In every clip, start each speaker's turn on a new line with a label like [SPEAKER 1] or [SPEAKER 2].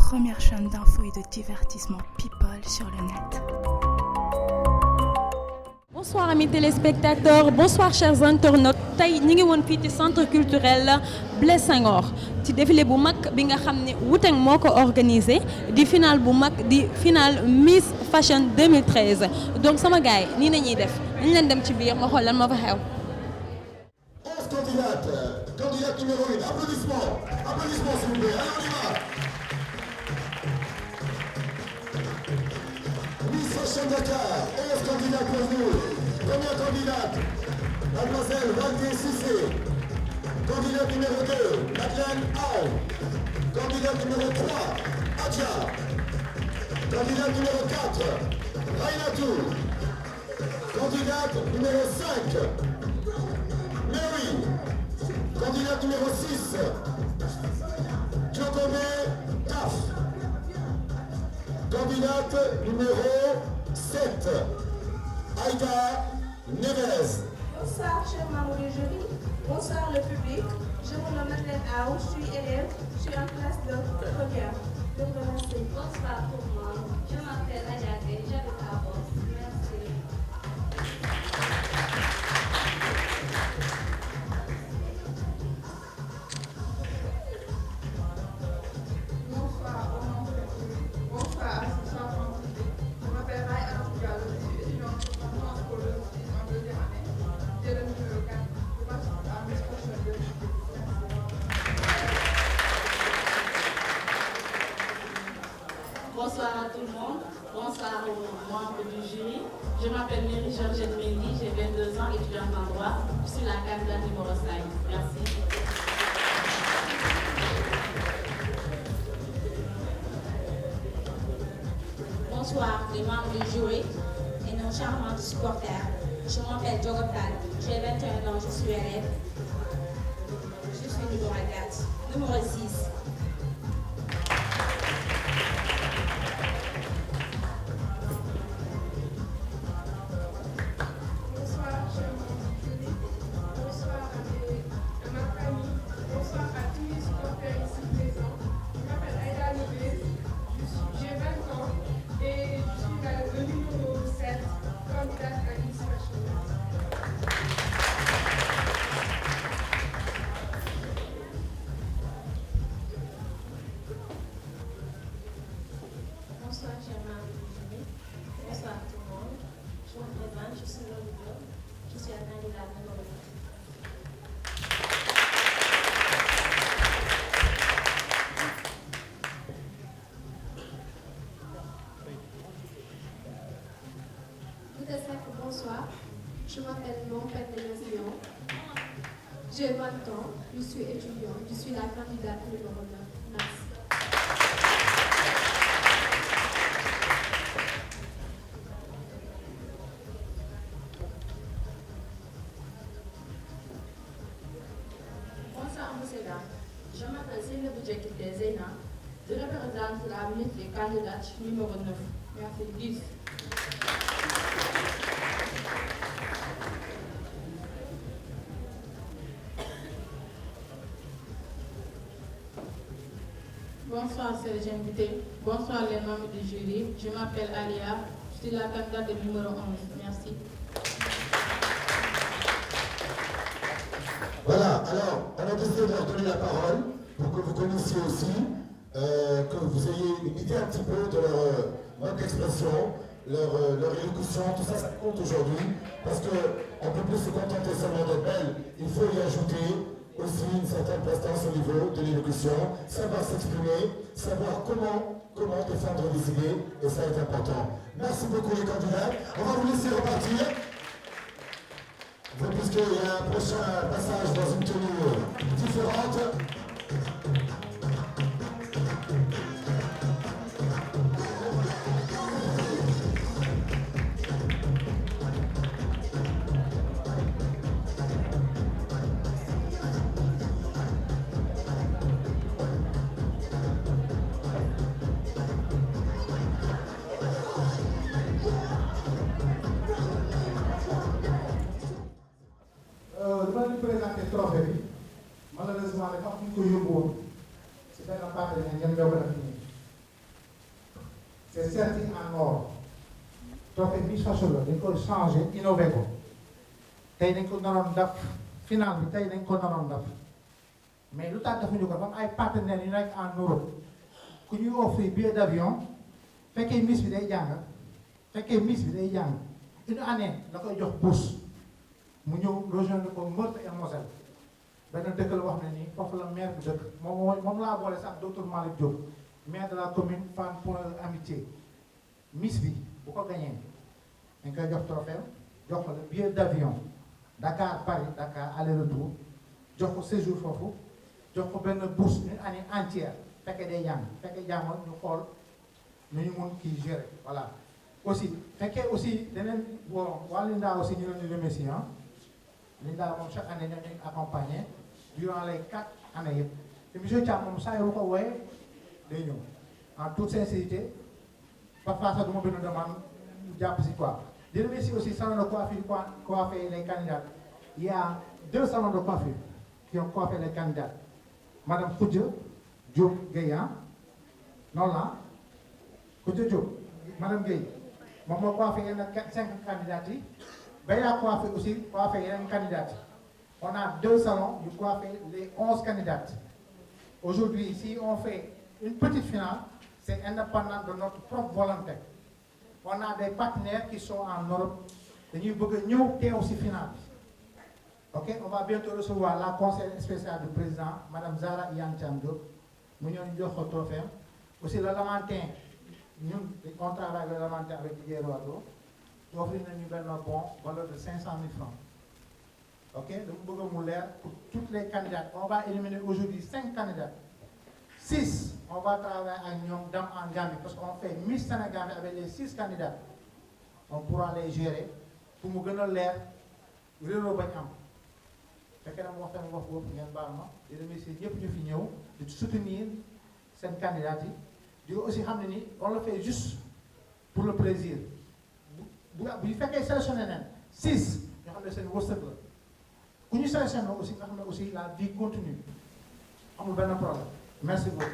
[SPEAKER 1] première chaîne d'infos et de divertissement people sur le net.
[SPEAKER 2] Bonsoir amis téléspectateurs, bonsoir chers internautes. Tey ñi ngi woon fii ci centre culturel Blaise Senghor ci défilé bu mag bi nga xam ne Wuteng moo ko organisé di final bu mag di final Miss Fashion 2013 donc sama gars yi nii nañuy def dañ leen dem ci biir ma xool lan moo fa xew.
[SPEAKER 3] 11 candidate numéro 1, applaudissements s'il vous plaît, allez on y va. Miss Fashion Dakar, 11 candidats pour nous. Première candidate, mademoiselle Valdier Cissé. Candidate numéro 2, Madeleine Aou. Candidate numéro 3, Adja. Candidate numéro 4, Rainatou. Candidate numéro 5, Mary. Candidate numéro 6, Djokome Taf. Candidate numéro 7, Aïda Neves.
[SPEAKER 4] Bonsoir, chers membres du jury. Bonsoir, le public. Je me nomme Madeleine Aou, je suis élève. Je suis en classe de première. Je vous remercie.
[SPEAKER 5] Bonsoir tout le monde. Je m'appelle Adjate, j'habite à Boss. Merci.
[SPEAKER 6] Bonsoir, bonsoir, assistant scientifique. Je m'appelle Rai Anougal, je suis étudiante en sciences politiques en deuxième année. J'ai le numéro 4. Je participe à Miss Fashion 2013.
[SPEAKER 5] Bonsoir à tout le monde. Bonsoir aux membres du jury. Je m'appelle Mary Georgette Mendy, j'ai 22 ans, étudiante en droit. Je suis la candidate numéro 5. Merci.
[SPEAKER 7] Bonsoir les membres du jury et nos charmantes supporters. Je m'appelle Djogotal, j'ai 21 ans, je suis élève. Je suis numéro 4. Numéro 6.
[SPEAKER 6] Bonsoir, chers membres du jury. Bonsoir à ma famille. Bonsoir à tous les supporters ici présents. Je m'appelle Aïda Neves. J'ai 20 ans et je suis le numéro 7, candidate à Miss Fashion.
[SPEAKER 5] Bonsoir, chers membres du jury. Bonsoir tout le monde. Je me présente, je suis Lolo Diop. Je suis la candidate numéro 9.
[SPEAKER 8] Bonsoir, je m'appelle Mompette Nation. J'ai 20 ans, je suis étudiante, je suis la candidate numéro 9. Merci.
[SPEAKER 9] Bonsoir, monsieur Dam. Je m'appelle Céline Boudjekite Zeyna. Je représente la ministre des candidates numéro 9. Merci. 10.
[SPEAKER 10] Bonsoir, chers invités. Bonsoir, les membres du jury. Je m'appelle Alia. Je suis la candidate numéro 11. Merci.
[SPEAKER 3] Voilà, alors on a décidé de leur donner la parole pour que vous connaissiez aussi, que vous ayez une idée un petit peu de leur mode d'expression, leur élocution, tout ça, ça compte aujourd'hui, parce qu'on ne peut plus se contenter seulement d'être belle, il faut y ajouter aussi une certaine prestance au niveau de l'élocution, savoir s'exprimer, savoir comment défendre des idées, et ça est important. Merci beaucoup les candidats, on va vous laisser repartir. Puisqu'il y a un prochain passage dans une tenue différente.
[SPEAKER 11] dama leen présenté trophée bi malheureusement dafa am ñu ko yóbbu woon si benn partenaire ñoom ñoo ko def nii trophée Miss Fashion la dañ koy changé innové ko tey dañ ko naroon def final bi tey dañ ko naroon def mais lu tax defuñu ko dafa am ay partenaires yu nekk en Europe ku ñuy offrir billet d'avion fekkee Miss bi day jàng une année da koy jox bourse mu ñëw rejoindre ko Meurthe et Moselle benn dëkk la wax ne nii foofu la maire bi dëkk moom laa boole sax docteur Malick Diop maire de la commune Fann Point E Amitié Miss bi bu ko gañee dañ koy jox trophée jox ko le billet d'avion Dakar Paris Dakar aller-retour jox ko séjour foofu jox ko benn bourse une année entière fekkee day jàng fekkee jàngoon ñu xool nu ñu mun kii gérer voilà. aussi fekkee aussi deneen bon waa Linda aussi ñu leen di remercier Linda moom chaque année ñoo ñuy accompagner durant les 4 années yëpp te monsieur Thiam moom saa yu ko wooyee day ñëw en toute sincérité parfois sax du ma benn demande jàpp si quoi. di remercier aussi salon de coiffure coiffé les candidats il y a 2 salons de coiffure qui ont coiffé les candidats madame Khoudia Diop Guèye non la Khoudia Diop madame Guèye moom moo coiffé yenn 5 candidats yi Beya coiffé aussi coiffé yeneen candidats yi on a 2 salons yu coiffé les 11 candidats aujourd'hui si on fait une petite finale c'est indépendant de notre propre volonté on a des partenaires qui sont en Europe dañuy bëgg a ñëw teew ci finale bi ok on va bientôt recevoir la conseillère spéciale du président madame Zahra Iyane Thiam Diop mu ñëw ñu jox ko trophée aussi le Lamantin ñun on travaille le Lamantin avec Didier Roado offrir nañu benn bon valeur de 500 000 francs ok dama bëgg mu leer pour toutes les candidats on va éliminer aujourd'hui 5 candidats 6 on va travailler ak ñoom dem en Gambie parce qu'on fait Miss Sénégal avec les 6 candidats on pourra les gérer pour mu gën a leer réeroo bañ am fekkee na mu waxtaan wax boobu ngeen baal ma di remercier ñëpp ñu fi ñëw di soutenir seen candidats yi di aussi xam ne ni on le fait juste pour le plaisir bu fekkee sélectionné nañ 6 ñoo xam ne seen wërsëg la ku ñu sélectionné aussi nga xam ne aussi la vie continue amul benn problème merci beaucoup.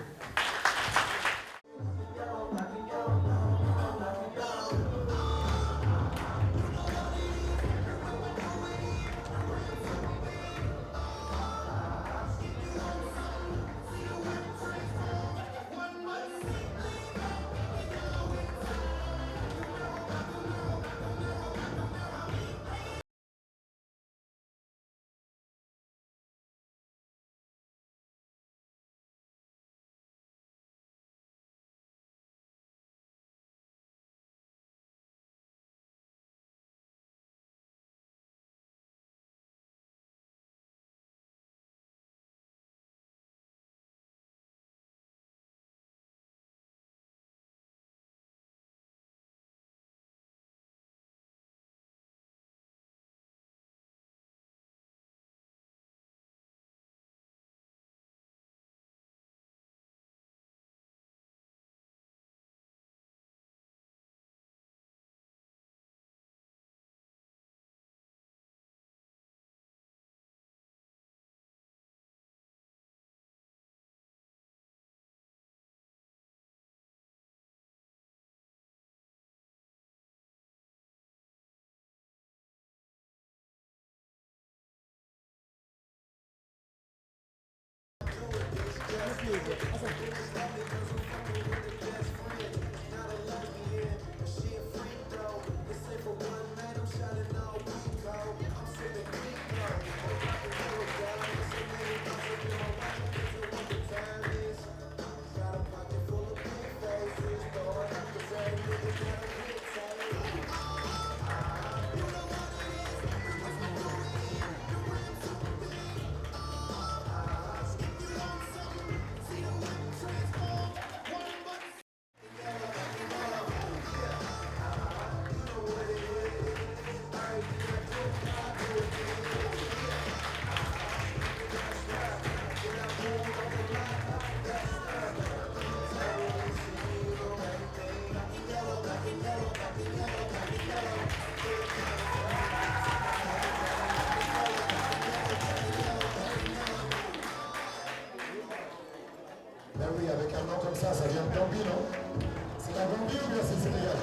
[SPEAKER 3] Oui, avec un nom comme ça vient de Gambie, non? C'est la Gambie ou bien c'est le Sénégal?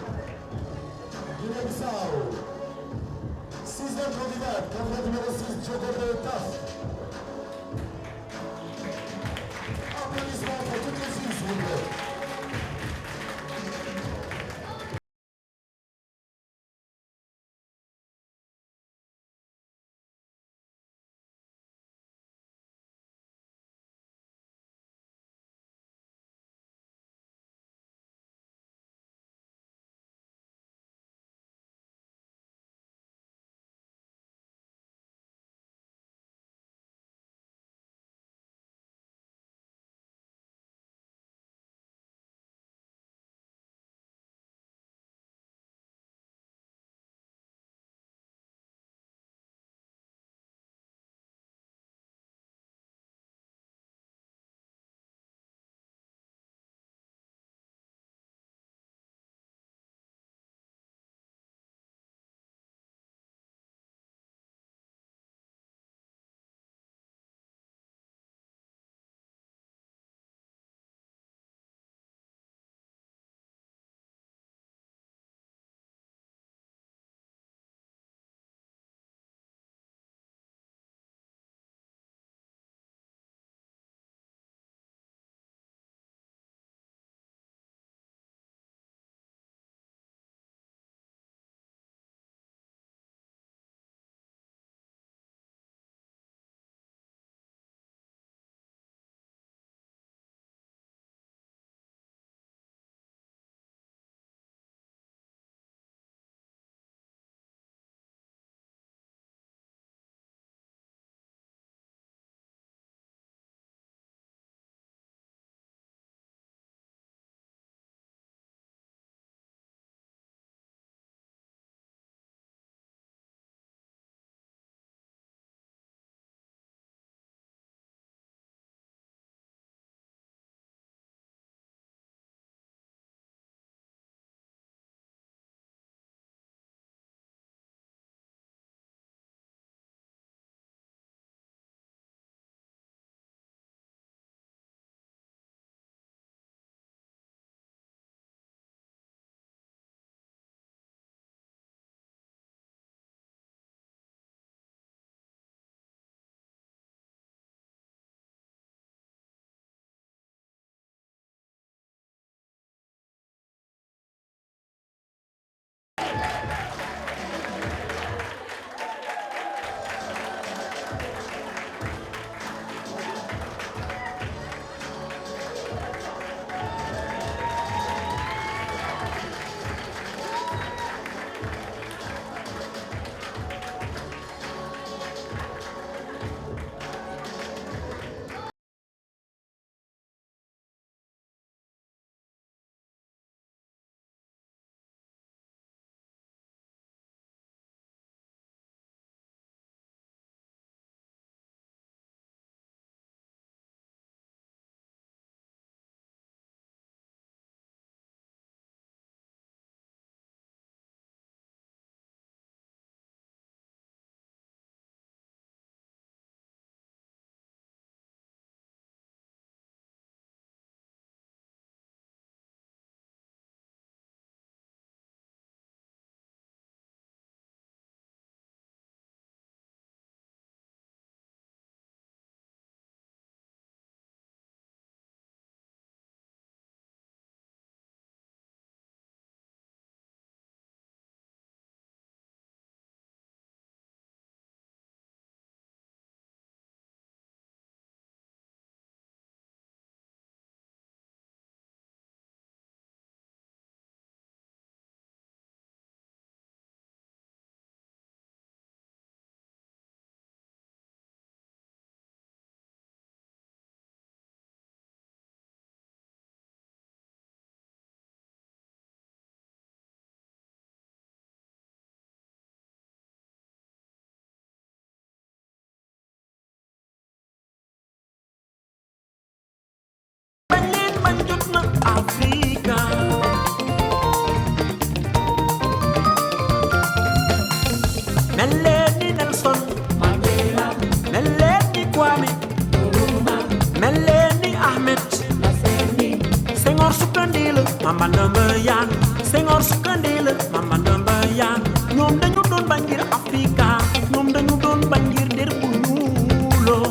[SPEAKER 12] Mama Ndamba Yaan Senghor sukkandee la Mama Ndamba Yaan ñoom dañu doon bañ ngir Afrika ñoom dañu doon bañ ngir der bu ñuuloo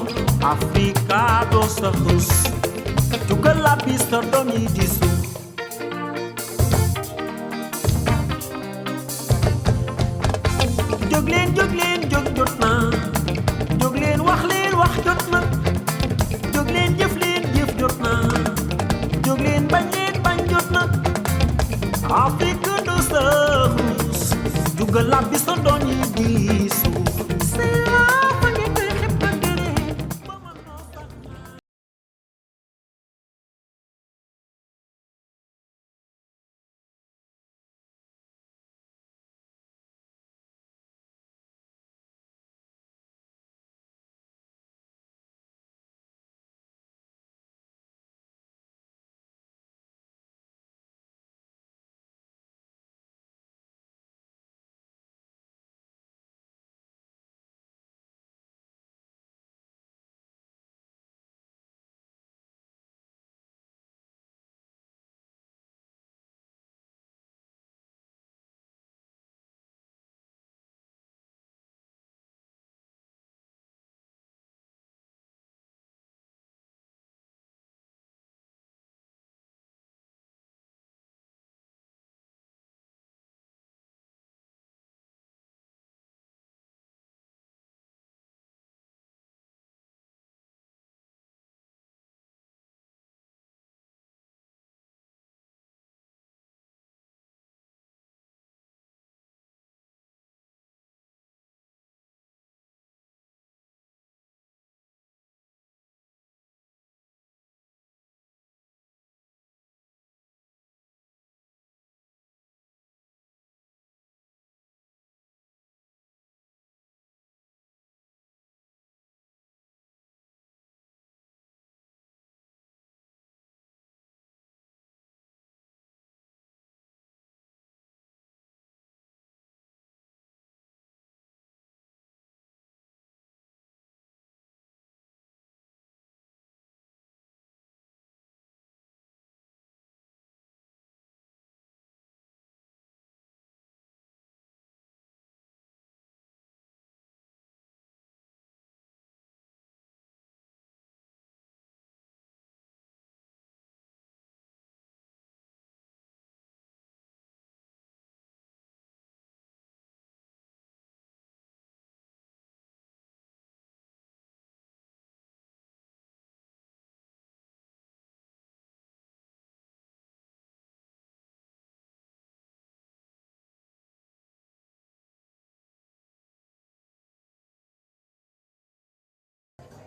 [SPEAKER 12] Afrika doo sa xus jugal la pista doom yi di suuf jóg leen jóg jot na jóg leen wax jot na jóg leen jëf jot na jóg leen bañ jot na Afrique de sërus jugal la pista doom yi di suuf c'est la fa ngeen koy xeb ba gëre ba ma noo sax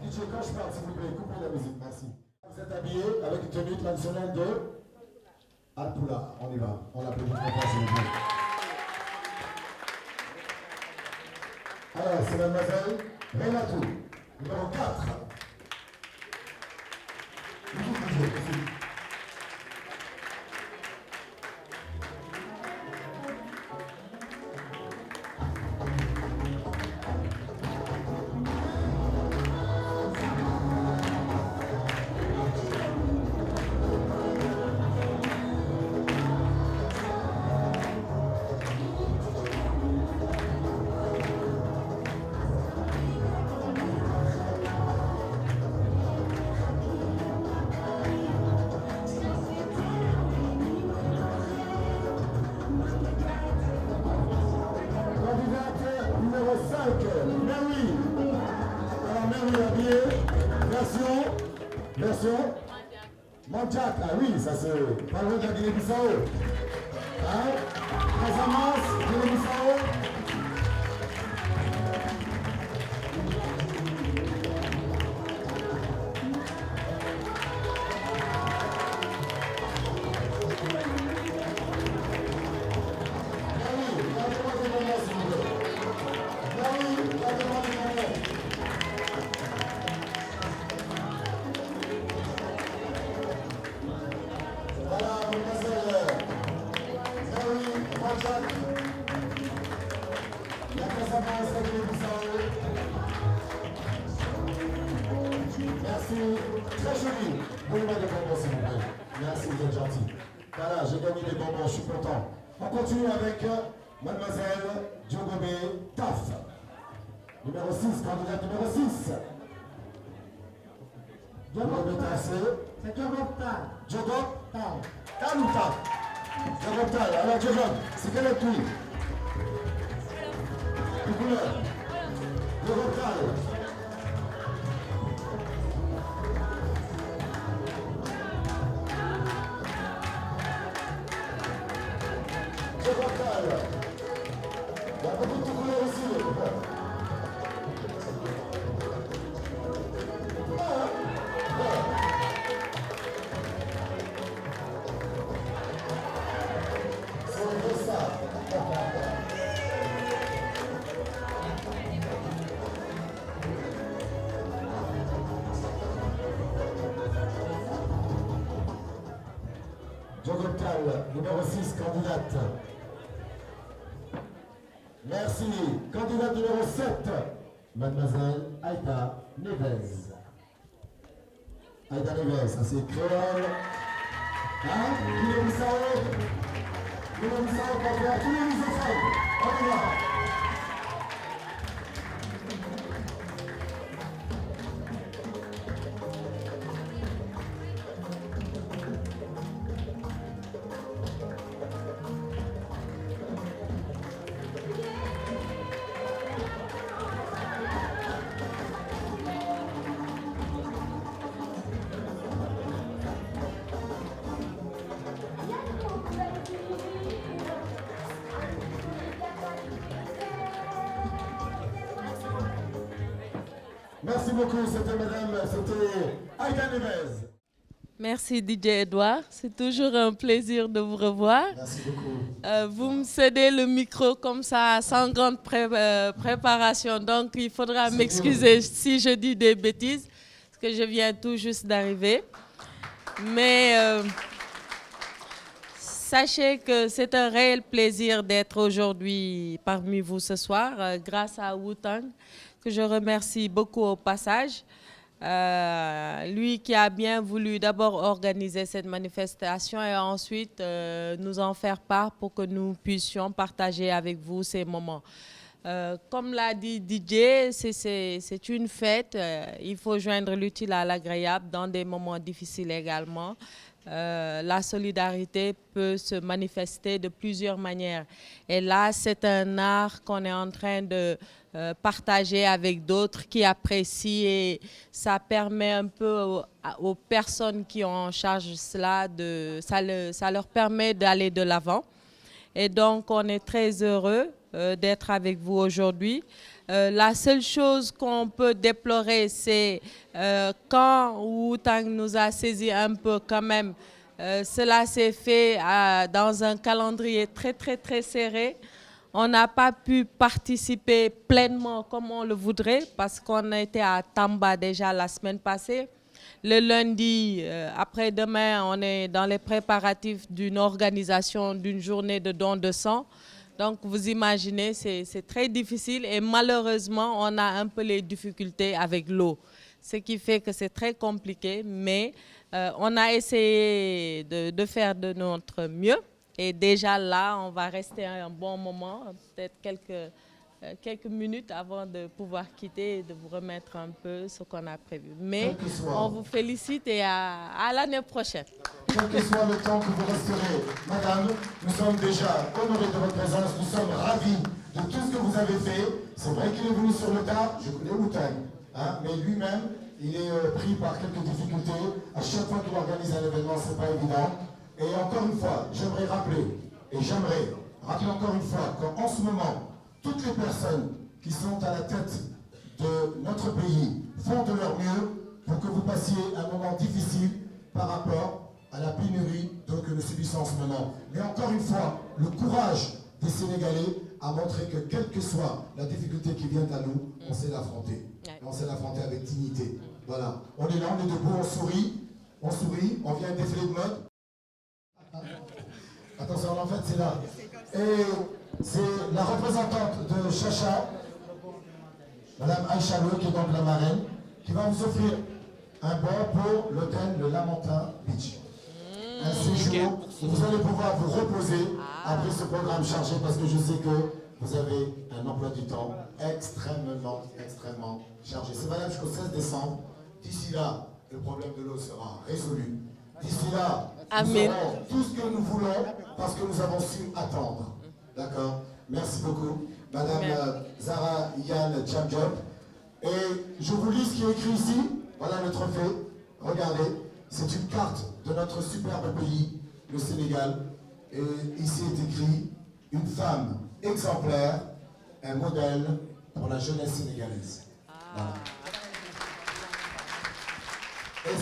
[SPEAKER 3] DJ, quand je parle, s'il vous plaît, coupez la musique, merci. Vous êtes habillés avec une tenue traditionnelle de Alpula. On y va, on l'applaudit très fort, s'il vous plaît. Alors, c'est mademoiselle Renatou, numéro 4. Version Mandiac, ah oui, ça c'est pas loin de la Guinée-Bissau. Hein? Casamance, Guinée-Bissau. Merci, très joli. Vous m'avez répondu, s'il vous plaît. Merci, vous êtes gentil. Voilà, j'ai gagné des bonbons, je suis content. On continue avec Mademoiselle Djogobé Taf. Numéro 6, candidate numéro 6. Djogobé Taf, c'est Djogob Tal. Djogob Tal. Tal ou Tal? Djogob Tal. Alors Djogob, c'est quelle est lui? Quelle couleur? Djogob Tal. Djogob Tal. Il y a beaucoup de couleurs aussi. Djogob Tal, numéro 6, candidate. Merci. Candidate numéro 7, Mademoiselle Aïda Neves. Aïda Neves, ça c'est créole. Hein? Guinée-Bissau. Guinée-Bissau, Papua, tous les misophones. On y va. Merci beaucoup, c'était Aïda Neves.
[SPEAKER 13] Merci DJ Edouard, c'est toujours un plaisir de vous revoir.
[SPEAKER 3] Merci beaucoup.
[SPEAKER 13] Vous me cédez le micro comme ça, sans grande préparation, donc il faudra m'excuser si je dis des bêtises, parce que je viens tout juste d'arriver. Mais sachez que c'est un réel plaisir d'être aujourd'hui parmi vous ce soir, grâce à Wu-Tang, que je remercie beaucoup au passage. Lui qui a bien voulu d'abord organiser cette manifestation et ensuite nous en faire part pour que nous puissions partager avec vous ces moments. Comme l'a dit DJ, c'est une fête, il faut joindre l'utile à l'agréable dans des moments difficiles également. La solidarité peut se manifester de plusieurs manières. Et là, c'est un art qu'on est en train de partager avec d'autres qui apprécient et ça permet un peu aux personnes qui ont en charge cela, ça leur permet d'aller de l'avant. Et donc, on est très heureux d'être avec vous aujourd'hui. La seule chose qu'on peut déplorer, c'est quand Wu-Tang nous a saisi un peu quand même, cela s'est fait dans un calendrier très serré. On n'a pas pu participer pleinement comme on le voudrait parce qu'on était à Tamba déjà la semaine passée. Le lundi, après-demain, on est dans les préparatifs d'une organisation d'une journée de don de sang. Donc, vous imaginez, c'est très difficile et malheureusement, on a un peu les difficultés avec l'eau. Ce qui fait que c'est très compliqué, mais on a essayé de faire de notre mieux. Et déjà là, on va rester un bon moment, peut-être quelques minutes avant de pouvoir quitter et de vous remettre un peu ce qu'on a prévu. Mais on vous félicite et à l'année prochaine.
[SPEAKER 3] Quel que soit le temps que vous resterez, madame, nous sommes déjà honorés de votre présence, nous sommes ravis de tout ce que vous avez fait. C'est vrai qu'il est venu sur le tard, je connais Wu-Tang, hein, mais lui-même, il est pris par quelques difficultés. À chaque fois qu'il organise un événement, ce n'est pas évident. Et encore une fois, j'aimerais rappeler encore une fois qu'en ce moment, toutes les personnes qui sont à la tête de notre pays font de leur mieux pour que vous passiez un moment difficile par rapport à la pénurie que nous subissons en ce moment. Mais encore une fois, le courage des Sénégalais a montré que quelle que soit la difficulté qui vient à nous, on sait l'affronter. Et on sait l'affronter avec dignité. Voilà. On est là, on est debout, on sourit, on vient défiler de mode. Attention, en fait, c'est là. Et c'est la représentante de Chacha, Madame Aïcha Leu, qui est donc la marraine, qui va vous offrir un bon pour l'hôtel Le Lamentin Beach. Un séjour Vous allez pouvoir vous reposer après ce programme chargé parce que je sais que vous avez un emploi du temps extrêmement chargé. C'est valable jusqu'au 16 décembre. D'ici là, le problème de l'eau sera résolu. D'ici là, nous aurons tout ce que nous voulons parce que nous avons su attendre. D'accord? Merci beaucoup. Madame Zara Yann Tchamjob. Et je vous lis ce qui est écrit ici. Voilà le trophée. Regardez. C'est une carte de notre superbe pays, le Sénégal. Et ici est écrit une femme exemplaire, un modèle pour la jeunesse sénégalaise. Voilà. Et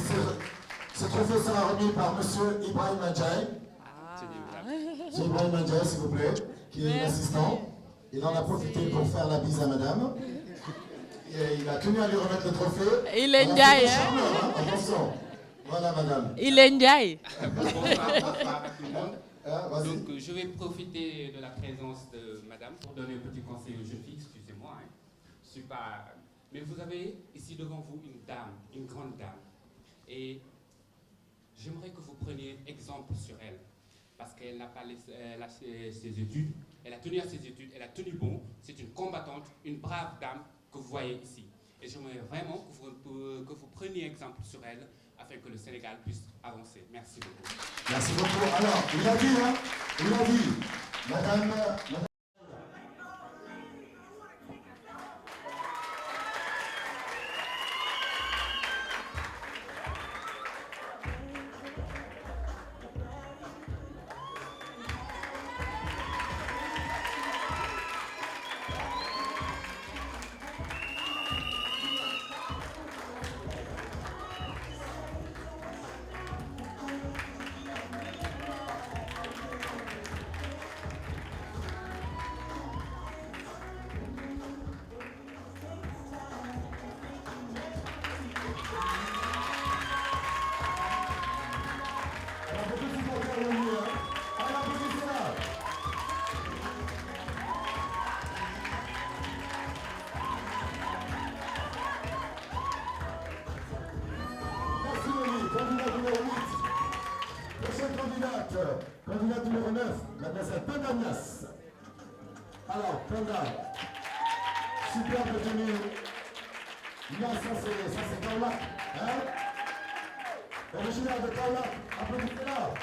[SPEAKER 3] ce trophée sera remis par Monsieur Ibrahim Adjaye. Monsieur Ibrahim Adjaye, s'il vous plaît, qui est l'assistant. Il en a profité pour faire la bise à madame. Et il a tenu à lui remettre le trophée.
[SPEAKER 13] Il est Ndiaye,
[SPEAKER 3] hein? Attention. Voilà, madame.
[SPEAKER 13] Il est Ndiaye.
[SPEAKER 14] Bonsoir à tout le monde. Donc, je vais profiter de la présence de madame pour donner un petit conseil aux jeunes filles. Excusez-moi, hein. Je suis pas... Mais vous avez ici devant vous une dame, une grande dame. Et j'aimerais que vous preniez exemple sur elle. Parce qu'elle n'a pas lâché ses études. Elle a tenu à ses études, elle a tenu bon. C'est une combattante, une brave dame que vous voyez ici. Et j'aimerais vraiment que vous preniez exemple sur elle afin que le Sénégal puisse avancer. Merci beaucoup.
[SPEAKER 3] Merci beaucoup. Alors, il a dit, hein, il a dit, madame... Candidate numéro 9, mademoiselle Pandanias. Alors, Panda, superbe tenue. Là, ça c'est Kaolack, hein? Originaire de Kaolack, applaudissez-la.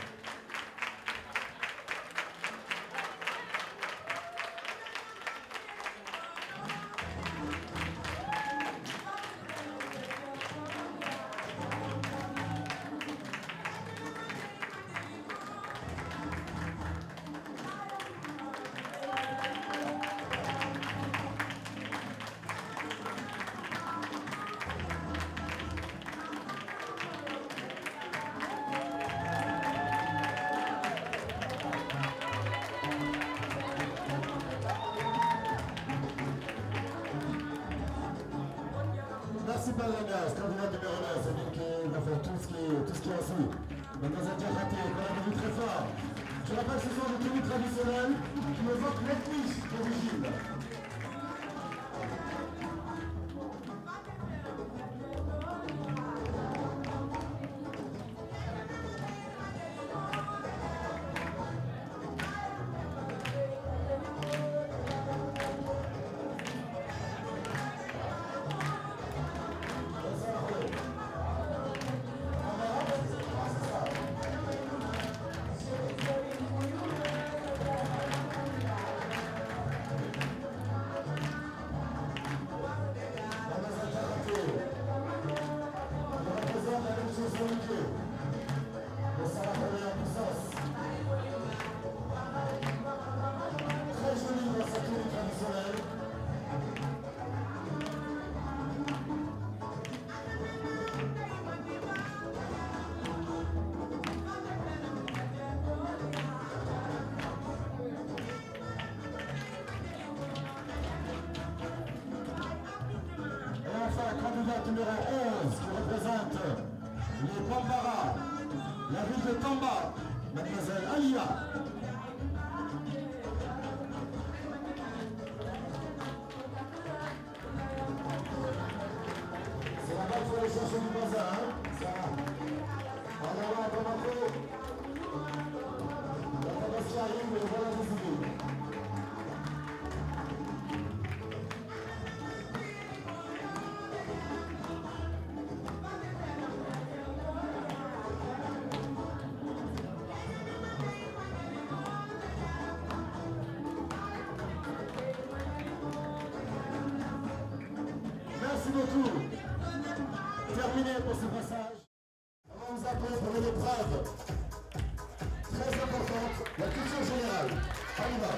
[SPEAKER 3] Merci Pandanias, candidate numéro 9, c'est-à-dire qu'il va faire tout ce qui est en dessous. Mademoiselle Diakhaté, qu'on a vu très fort. Je rappelle ce soir des tenues traditionnelles qui évoquent l'ethnie d'origine. Candidate numéro 11 qui représente les Bambara, la ville de Tamba, mademoiselle Alia. C'est là-bas qu'il faut aller chercher du bazar, hein? Ça. En avant, à Bamako. beaucoup. Terminé pour ce passage. On va vous appeler pour une épreuve très importante, la culture générale. On y va.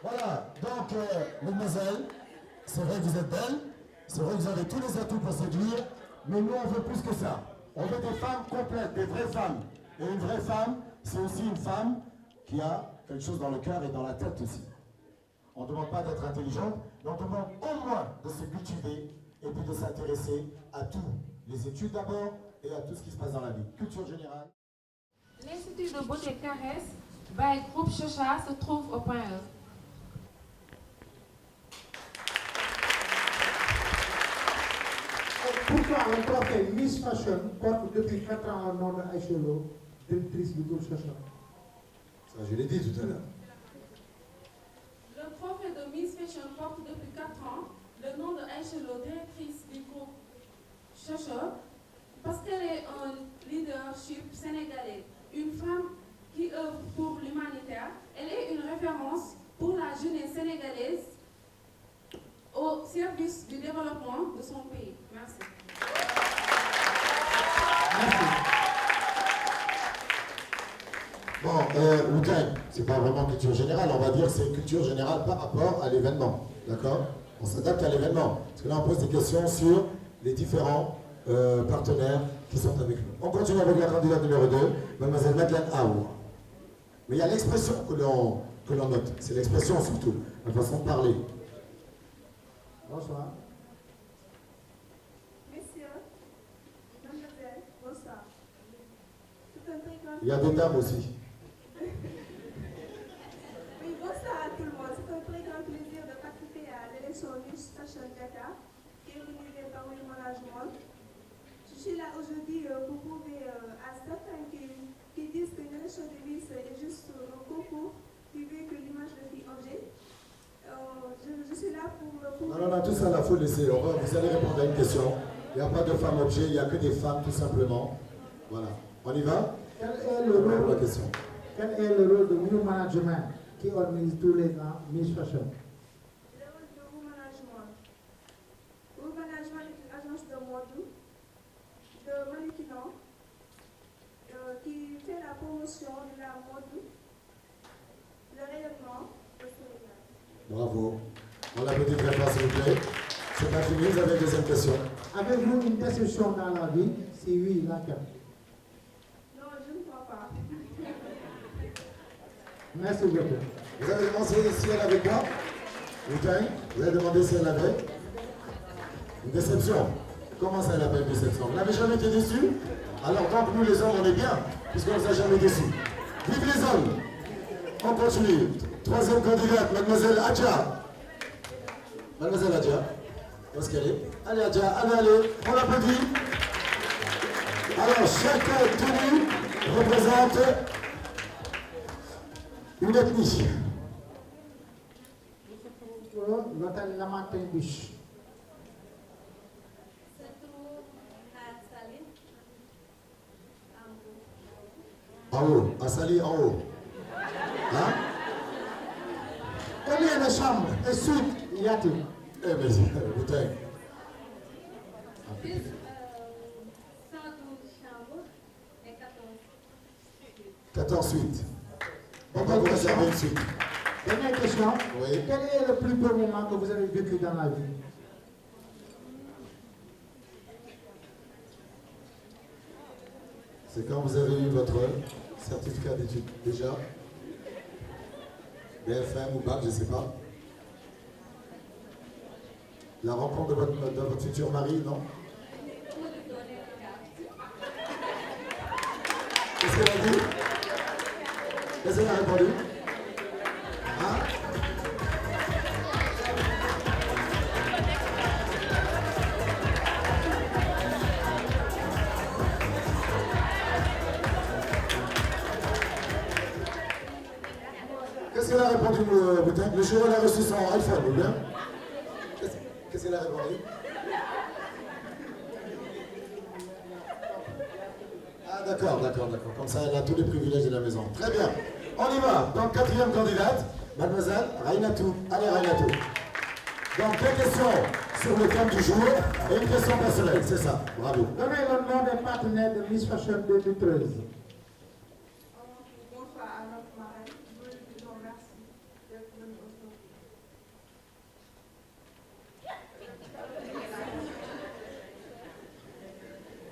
[SPEAKER 3] Voilà, donc, mesdemoiselles, c'est vrai que vous êtes belles, c'est vrai que vous avez tous les atouts pour séduire, mais nous, on veut plus que ça. On veut des femmes complètes, des vraies femmes. Et une vraie femme, c'est aussi une femme qui a quelque chose dans le cœur et dans la tête aussi. On ne demande pas d'être intelligente, mais on demande au moins de se cultiver et puis de s'intéresser à tout. Les études d'abord et à tout ce qui se passe dans la vie. Culture générale.
[SPEAKER 6] L'Institut de beauté Caresse, by Groupe Chacha, se trouve au point E.
[SPEAKER 11] Pourquoi un trophée Miss Fashion porte depuis 4 ans le nom de Aïcha Lo, directrice du groupe Chacha?
[SPEAKER 3] Ça, je l'ai dit tout à l'heure.
[SPEAKER 6] Le trophée de Miss Fashion porte depuis 4 ans le nom de Aïcha Lo, directrice du groupe Chacha, parce qu'elle est un leadership sénégalais, une femme qui œuvre pour l'humanitaire. Elle est une référence pour la jeunesse sénégalaise au service du développement de son pays. Merci.
[SPEAKER 3] Bon, Wu-Tang, c'est pas vraiment culture générale, on va dire c'est culture générale par rapport à l'événement, d'accord? On s'adapte à l'événement, parce que là on pose des questions sur les différents partenaires qui sont avec nous. On continue avec la candidate numéro 2, mademoiselle Madeleine Aour. Mais il y a l'expression que l'on note, c'est l'expression surtout, la façon de parler.
[SPEAKER 11] Bonsoir.
[SPEAKER 4] Messieurs, mademoiselles, bonsoir. C'est un très grand...
[SPEAKER 3] Il y a des dames aussi.
[SPEAKER 4] Oui, bonsoir à tout le monde. C'est un très grand plaisir de participer à l'élection Miss Fashion Dakar, qui est organisée par le management. Je suis là aujourd'hui pour prouver à certains qui disent que l'élection de Miss est juste un concours qui véhicule l'image de fille-objet. Je suis là pour...
[SPEAKER 3] Non, tout ça, il faut laisser. Vous allez répondre à une question. Il n'y a pas de femmes objet, il n'y a que des femmes, tout simplement. Voilà. On y va?
[SPEAKER 11] Quel est le rôle de New Management qui organise tous les ans Miss Fashion?
[SPEAKER 4] Le rôle de Wu Management. Wu Management est une agence de mode, de mannequinat, qui fait la promotion de la mode, le rayonnement au Sénégal.
[SPEAKER 3] Bravo. On l'applaudit très fort, s'il vous plaît. C'est pas fini, vous avez une deuxième question.
[SPEAKER 11] Avez-vous une déception dans la vie? Si oui, laquelle?
[SPEAKER 4] Non, je ne crois pas.
[SPEAKER 11] Merci beaucoup.
[SPEAKER 3] Vous avez demandé si elle avait quoi? Wu-Tang, vous avez demandé si elle avait une déception. Comment ça, elle n'a pas une déception? Vous n'avez jamais été déçu? Alors, donc, nous les hommes, on est bien, puisqu'on ne vous a jamais déçu. Vive les hommes! On continue. Troisième candidate, mademoiselle Adja. Mademoiselle Adja, où est-ce qu'elle est? Allez Adja, allez, on l'applaudit. Alors, chaque tenue représente une ethnie.
[SPEAKER 11] L'hôtel Lamantin Biche.
[SPEAKER 3] En haut, à Sali en haut. Hein?
[SPEAKER 11] Combien de chambres et suites y a-t-il?
[SPEAKER 3] Eh bien, Wu-Tang.
[SPEAKER 8] 112 chambres et
[SPEAKER 3] 14 suites. On va vous réserver une suite.
[SPEAKER 11] Dernière question.
[SPEAKER 3] Oui.
[SPEAKER 11] Quel est le plus beau moment que vous avez vécu dans la vie?
[SPEAKER 3] C'est quand vous avez eu votre certificat d'études déjà? BFM ou BAC, je ne sais pas. La rencontre de votre futur mari, non? Qu'est-ce qu'elle a dit? Qu'est-ce qu'elle a répondu? Hein? Qu'est-ce qu'elle a répondu, Boutin? Le jour où elle a reçu son iPhone, ou bien? Qu'est-ce qu'elle a répondu? Ah d'accord. Comme ça, elle a tous les privilèges de la maison. Très bien. On y va. Donc, quatrième candidate, mademoiselle Rainatou. Allez, Rainatou. Donc, deux questions sur le thème du jour et une question personnelle, c'est ça. Bravo.
[SPEAKER 11] Donnez le nom des partenaires de Miss Fashion 2013.
[SPEAKER 4] Bonsoir à notre marraine. Je vous disons merci d'être venue aujourd'hui.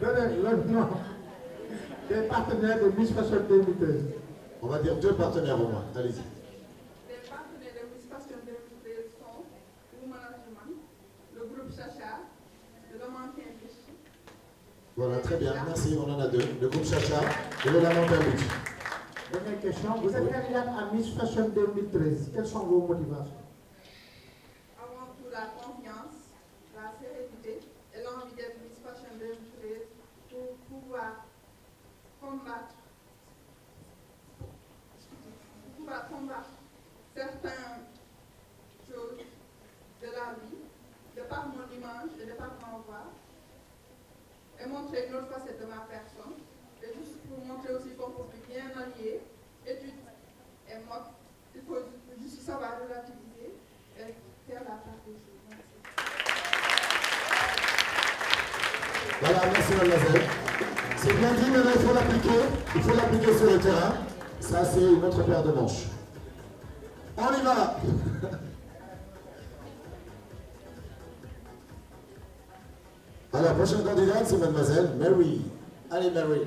[SPEAKER 11] Donnez le nom des partenaires de Miss Fashion 2013.
[SPEAKER 3] On va dire deux partenaires au moins. Allez-y.
[SPEAKER 4] Les partenaires de Miss Fashion 2013 sont le management, le groupe Chacha, le Lamentin Beach.
[SPEAKER 3] Voilà, très bien. Merci. On en a deux. Le groupe Chacha et le Lamentin Beach.
[SPEAKER 11] Dernière question. Vous êtes candidate à Miss Fashion 2013. Quelles sont vos motivations?
[SPEAKER 4] Avant tout, la confiance, la sérénité et l'envie d'être Miss Fashion 2013 pour pouvoir combattre certaines choses de la vie, de par mon image et de par mon voix, et montrer une autre facette de ma personne, et juste pour montrer aussi qu'on peut bien allier études et mode. Il faut juste savoir relativiser et faire la part des choses. Merci.
[SPEAKER 3] Voilà, merci mademoiselle. C'est bien dit, maintenant il faut l'appliquer. Il faut l'appliquer sur le terrain. Ça, c'est une autre paire de manches. On y va. Alors, la prochaine candidate, c'est mademoiselle Mary. Allez, Mary.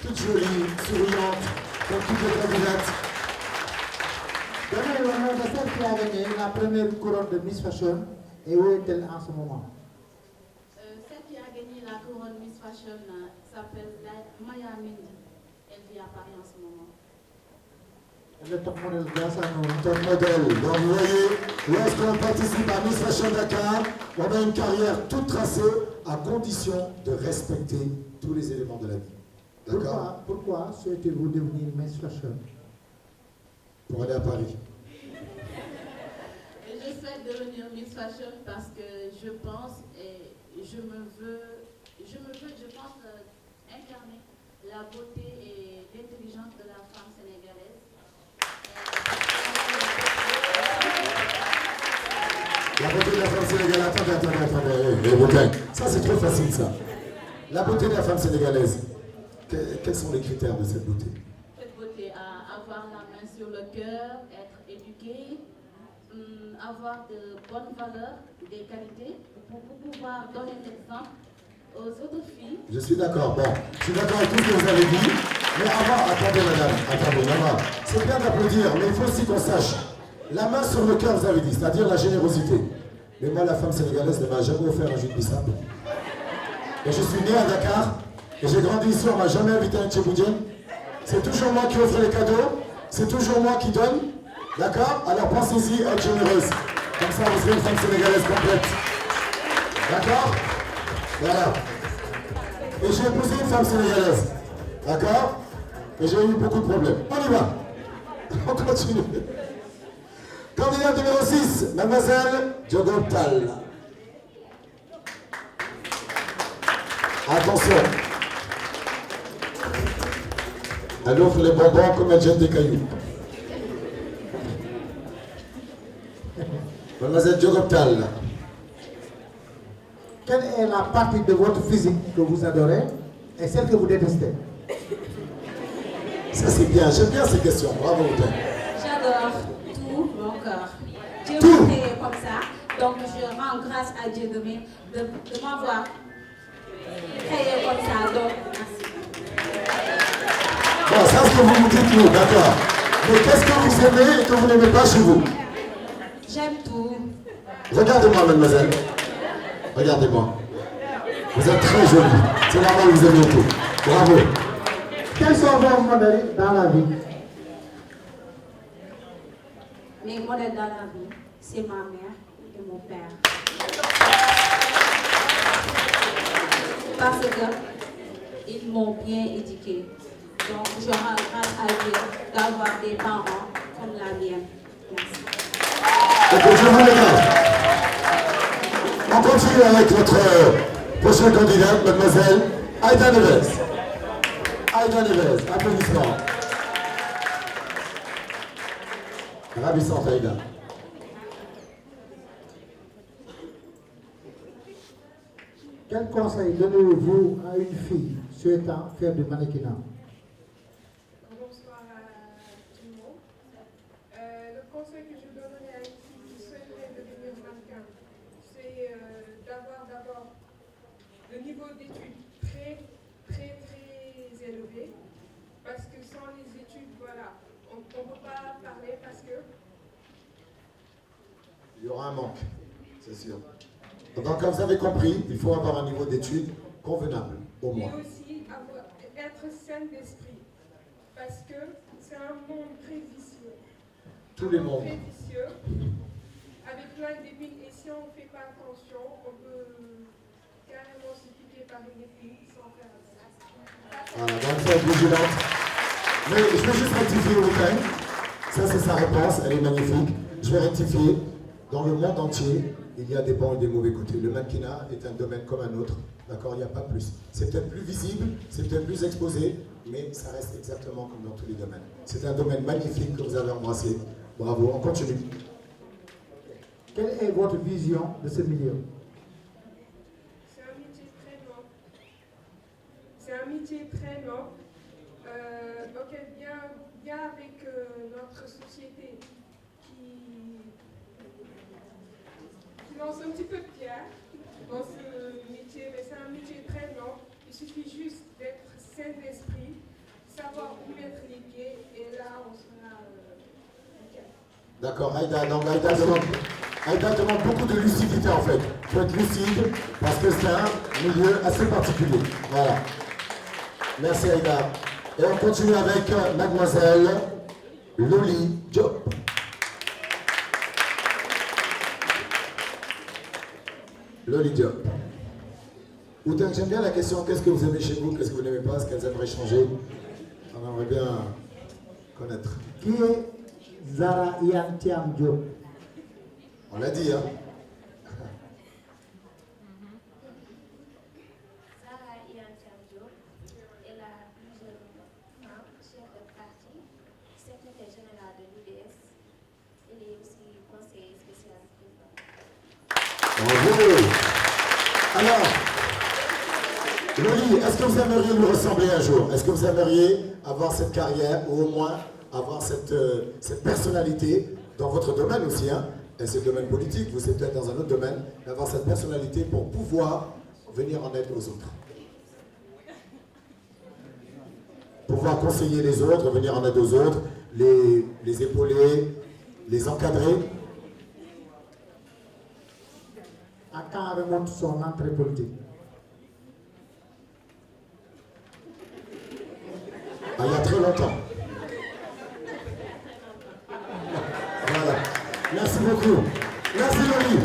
[SPEAKER 3] Toute jolie, souriante, comme toutes les candidates.
[SPEAKER 11] Donnez le nom de celle qui a gagné la première couronne de Miss Fashion et où est-elle en ce moment?
[SPEAKER 5] Celle qui a gagné la couronne Miss Fashion s'appelle Maya Mendy. Elle vit à Paris en ce moment.
[SPEAKER 11] Elle est top modèle grâce à nous.
[SPEAKER 3] Top modèle. Donc vous voyez, lorsqu'on participe à Miss Fashion Dakar, on a une carrière toute tracée à condition de respecter tous les éléments de la vie. D'accord?
[SPEAKER 11] Pourquoi souhaitez-vous devenir Miss Fashion?
[SPEAKER 3] Pour aller à Paris.
[SPEAKER 5] Et je souhaite devenir Miss Fashion parce que je pense et je pense incarner la beauté et l'intelligence de la femme sénégalaise.
[SPEAKER 3] La beauté de la femme sénégalaise, attendez, ça c'est trop facile ça. La beauté de la femme sénégalaise, quels sont les critères de cette beauté?
[SPEAKER 5] Cette beauté, avoir la main sur le cœur, être éduquée, avoir de bonnes valeurs, des qualités, pour pouvoir donner l'exemple aux autres filles.
[SPEAKER 3] Je suis d'accord, bon, je suis d'accord avec tout ce que vous avez dit, mais attendez madame, c'est bien d'applaudir, mais il faut aussi qu'on sache, la main sur le cœur vous avez dit, c'est-à-dire la générosité. Mais moi la femme sénégalaise ne m'a jamais offert un jus de bissap. Et je suis né à Dakar, et j'ai grandi ici, on ne m'a jamais invité à un tchéboudienne. C'est toujours moi qui offre les cadeaux, c'est toujours moi qui donne, d'accord? Alors pensez-y à être généreuse, comme ça vous serez une femme sénégalaise complète. D'accord? Voilà. Et j'ai épousé une femme sénégalaise. D'accord? Et j'ai eu beaucoup de problèmes. On y va. On continue. Candidate numéro 6, mademoiselle Djogoptal. Attention. Elle offre les bonbons comme elle jette des cailloux. Mademoiselle Djogoptal.
[SPEAKER 11] Quelle est la partie de votre physique que vous adorez et celle que vous détestez?
[SPEAKER 3] Ça c'est bien, j'aime bien ces questions. Bravo.
[SPEAKER 7] J'adore tout mon corps. Dieu
[SPEAKER 3] Tout.
[SPEAKER 7] m'a créé comme ça, donc je rends grâce à Dieu de m'avoir créé comme ça. Donc merci.
[SPEAKER 3] Bon, ça c'est ce que vous me dites nous, d'accord. Mais qu'est-ce que vous aimez et que vous n'aimez pas chez vous?
[SPEAKER 7] J'aime tout.
[SPEAKER 3] Regardez-moi, mademoiselle. Regardez-moi. Vous êtes très jolie. C'est normal que vous aimez tout. Bravo.
[SPEAKER 11] Quels sont vos modèles dans la vie?
[SPEAKER 7] Mes modèles dans la vie, c'est ma mère et mon père. Parce qu'ils m'ont bien éduqué. Donc, je rends grâce à Dieu d'avoir des parents comme la mienne. Merci.
[SPEAKER 3] On continue avec notre prochaine candidate, mademoiselle Aïda Neves. Aïda Neves, applaudissements. Ravissante Aïda.
[SPEAKER 11] Quel conseil donnez-vous à une fille souhaitant faire du mannequinat?
[SPEAKER 6] Bonsoir à tout le monde. Le conseil que je donnerais à une fille qui souhaiterait devenir mannequin, c'est d'avoir d'abord le niveau d'études très élevé, parce que sans les études, voilà, on ne peut pas parler parce que...
[SPEAKER 3] Il y aura un manque, c'est sûr. Donc, comme vous avez compris, il faut avoir un niveau d'études convenable, au moins.
[SPEAKER 6] Et aussi être sain d'esprit, parce que c'est un monde très vicieux.
[SPEAKER 3] Tous les mondes.
[SPEAKER 6] Très vicieux, avec plein d'épines, et si on ne fait pas attention, on peut carrément se piquer par une épine sans faire ça.
[SPEAKER 3] Voilà, donc il faut être vigilante. Mais je vais juste rectifier au week-end. Ça, c'est sa réponse, elle est magnifique. Je vais rectifier. Dans le monde entier, il y a des bons et des mauvais côtés. Le mannequinat est un domaine comme un autre. D'accord, il n'y a pas plus. C'est peut-être plus visible, c'est peut-être plus exposé, mais ça reste exactement comme dans tous les domaines. C'est un domaine magnifique que vous avez embrassé. Bravo, on continue.
[SPEAKER 11] Quelle est votre vision de ce milieu?
[SPEAKER 6] C'est un métier très noble. C'est un métier très noble, auquel vient avec notre société qui lance un petit peu de pierre dans ce métier, mais c'est un métier très noble. Il suffit juste d'être sain d'esprit, savoir où mettre les pieds, et là on sera nickel.
[SPEAKER 3] D'accord, Aïda, donc Aïda demande beaucoup de lucidité en fait. Il faut être lucide parce que c'est un milieu assez particulier. Voilà. Merci Aïda. Et on continue avec mademoiselle Loli Diop. Loli Diop. Outin, j'aime bien la question, qu'est-ce que vous aimez chez vous, qu'est-ce que vous n'aimez pas, ce qu'elles aimeraient changer? On aimerait bien connaître.
[SPEAKER 11] Qui est Zara Yantiam Diop?
[SPEAKER 3] On l'a dit, hein?
[SPEAKER 15] Zara Yantiam Diop est la plus jeune femme chef de parti, secrétaire générale de l'UDS. Elle est aussi conseillère spéciale du président.
[SPEAKER 3] Bravo! Alors, Loli, est-ce que vous aimeriez lui ressembler un jour? Est-ce que vous aimeriez avoir cette carrière ou au moins avoir cette personnalité dans votre domaine aussi, hein? Et c'est le domaine politique, vous êtes peut-être dans un autre domaine, d'avoir cette personnalité pour pouvoir venir en aide aux autres. Pouvoir conseiller les autres, venir en aide aux autres, les épauler, les encadrer.
[SPEAKER 11] À quand remonte son entrée politique?
[SPEAKER 3] Ah, il y a très longtemps. Voilà. Merci beaucoup. Merci Loli.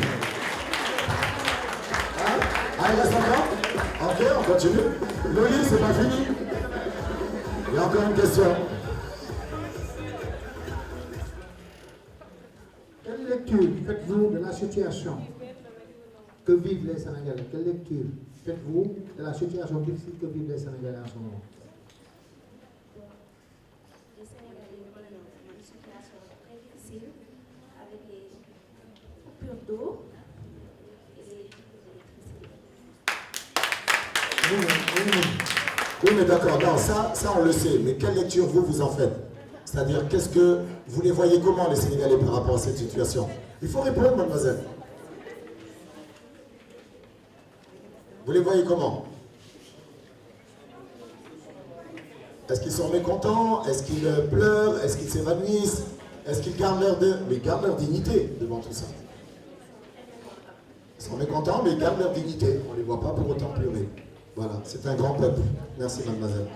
[SPEAKER 3] Hein? Ah, il reste encore? Ok, on continue. Loli, c'est pas fini. Il y a encore une question.
[SPEAKER 11] Quelle lecture faites-vous de la situation que vivent les Sénégalais? Quelle lecture faites-vous de la situation difficile que vivent les Sénégalais en ce moment?
[SPEAKER 15] Les Sénégalais ont une situation très difficile avec les coupures d'eau et les d'électricité.
[SPEAKER 3] Oui, mais d'accord, non, ça on le sait, mais quelle lecture vous en faites? C'est-à-dire, qu'est-ce que vous les voyez comment, les Sénégalais, par rapport à cette situation? Il faut répondre, mademoiselle. Vous les voyez comment? Est-ce qu'ils sont mécontents? Est-ce qu'ils pleurent? Est-ce qu'ils s'évanouissent? Est-ce qu'ils gardent leur dignité devant tout ça? Ils sont mécontents, mais ils gardent leur dignité. On ne les voit pas pour autant pleurer. Voilà, c'est un grand peuple. Merci, mademoiselle.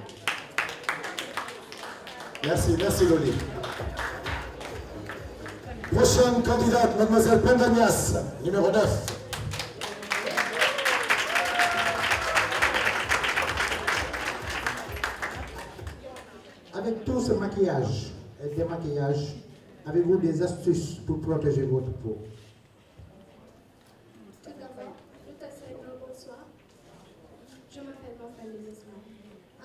[SPEAKER 3] Merci Loli. Prochaine candidate, mademoiselle Pendanias, numéro 9.
[SPEAKER 11] Avec tout ce maquillage et démaquillage, avez-vous des astuces pour protéger votre peau?
[SPEAKER 8] Tout d'abord, bonsoir. Je m'appelle Montpellier.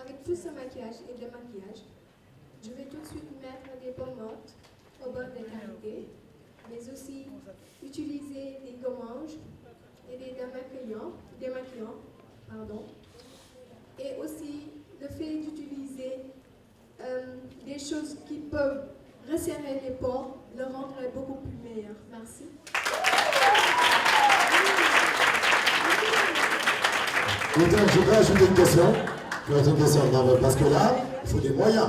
[SPEAKER 8] Avec tout ce maquillage et démaquillage, je vais tout de suite mettre des pommettes au bord des cavités, mais aussi utiliser des gommages et des démaquillants, et aussi le fait d'utiliser des choses qui peuvent resserrer les pores le rendrait beaucoup plus meilleur. Merci.
[SPEAKER 3] Je voudrais ajouter une question. Non, parce que là, il faut des moyens.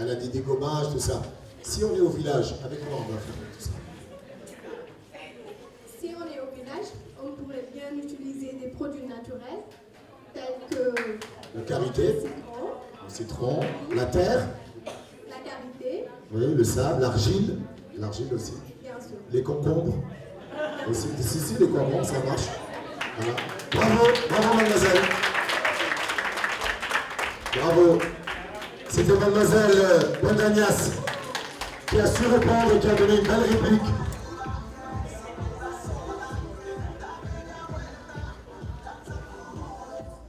[SPEAKER 3] Elle a dit des gommages, tout ça. Si on est au village, avec quoi on va faire tout ça?
[SPEAKER 8] Si on est au village, on pourrait bien utiliser des produits naturels tels que
[SPEAKER 3] la karité, le citron, la terre,
[SPEAKER 8] la karité,
[SPEAKER 3] oui, le sable, l'argile aussi,
[SPEAKER 8] bien sûr.
[SPEAKER 3] les concombres aussi. Si, les concombres, ça marche. Voilà. Bravo mademoiselle. Bravo. C'était mademoiselle Pendanias qui a su répondre et qui a donné une belle réplique.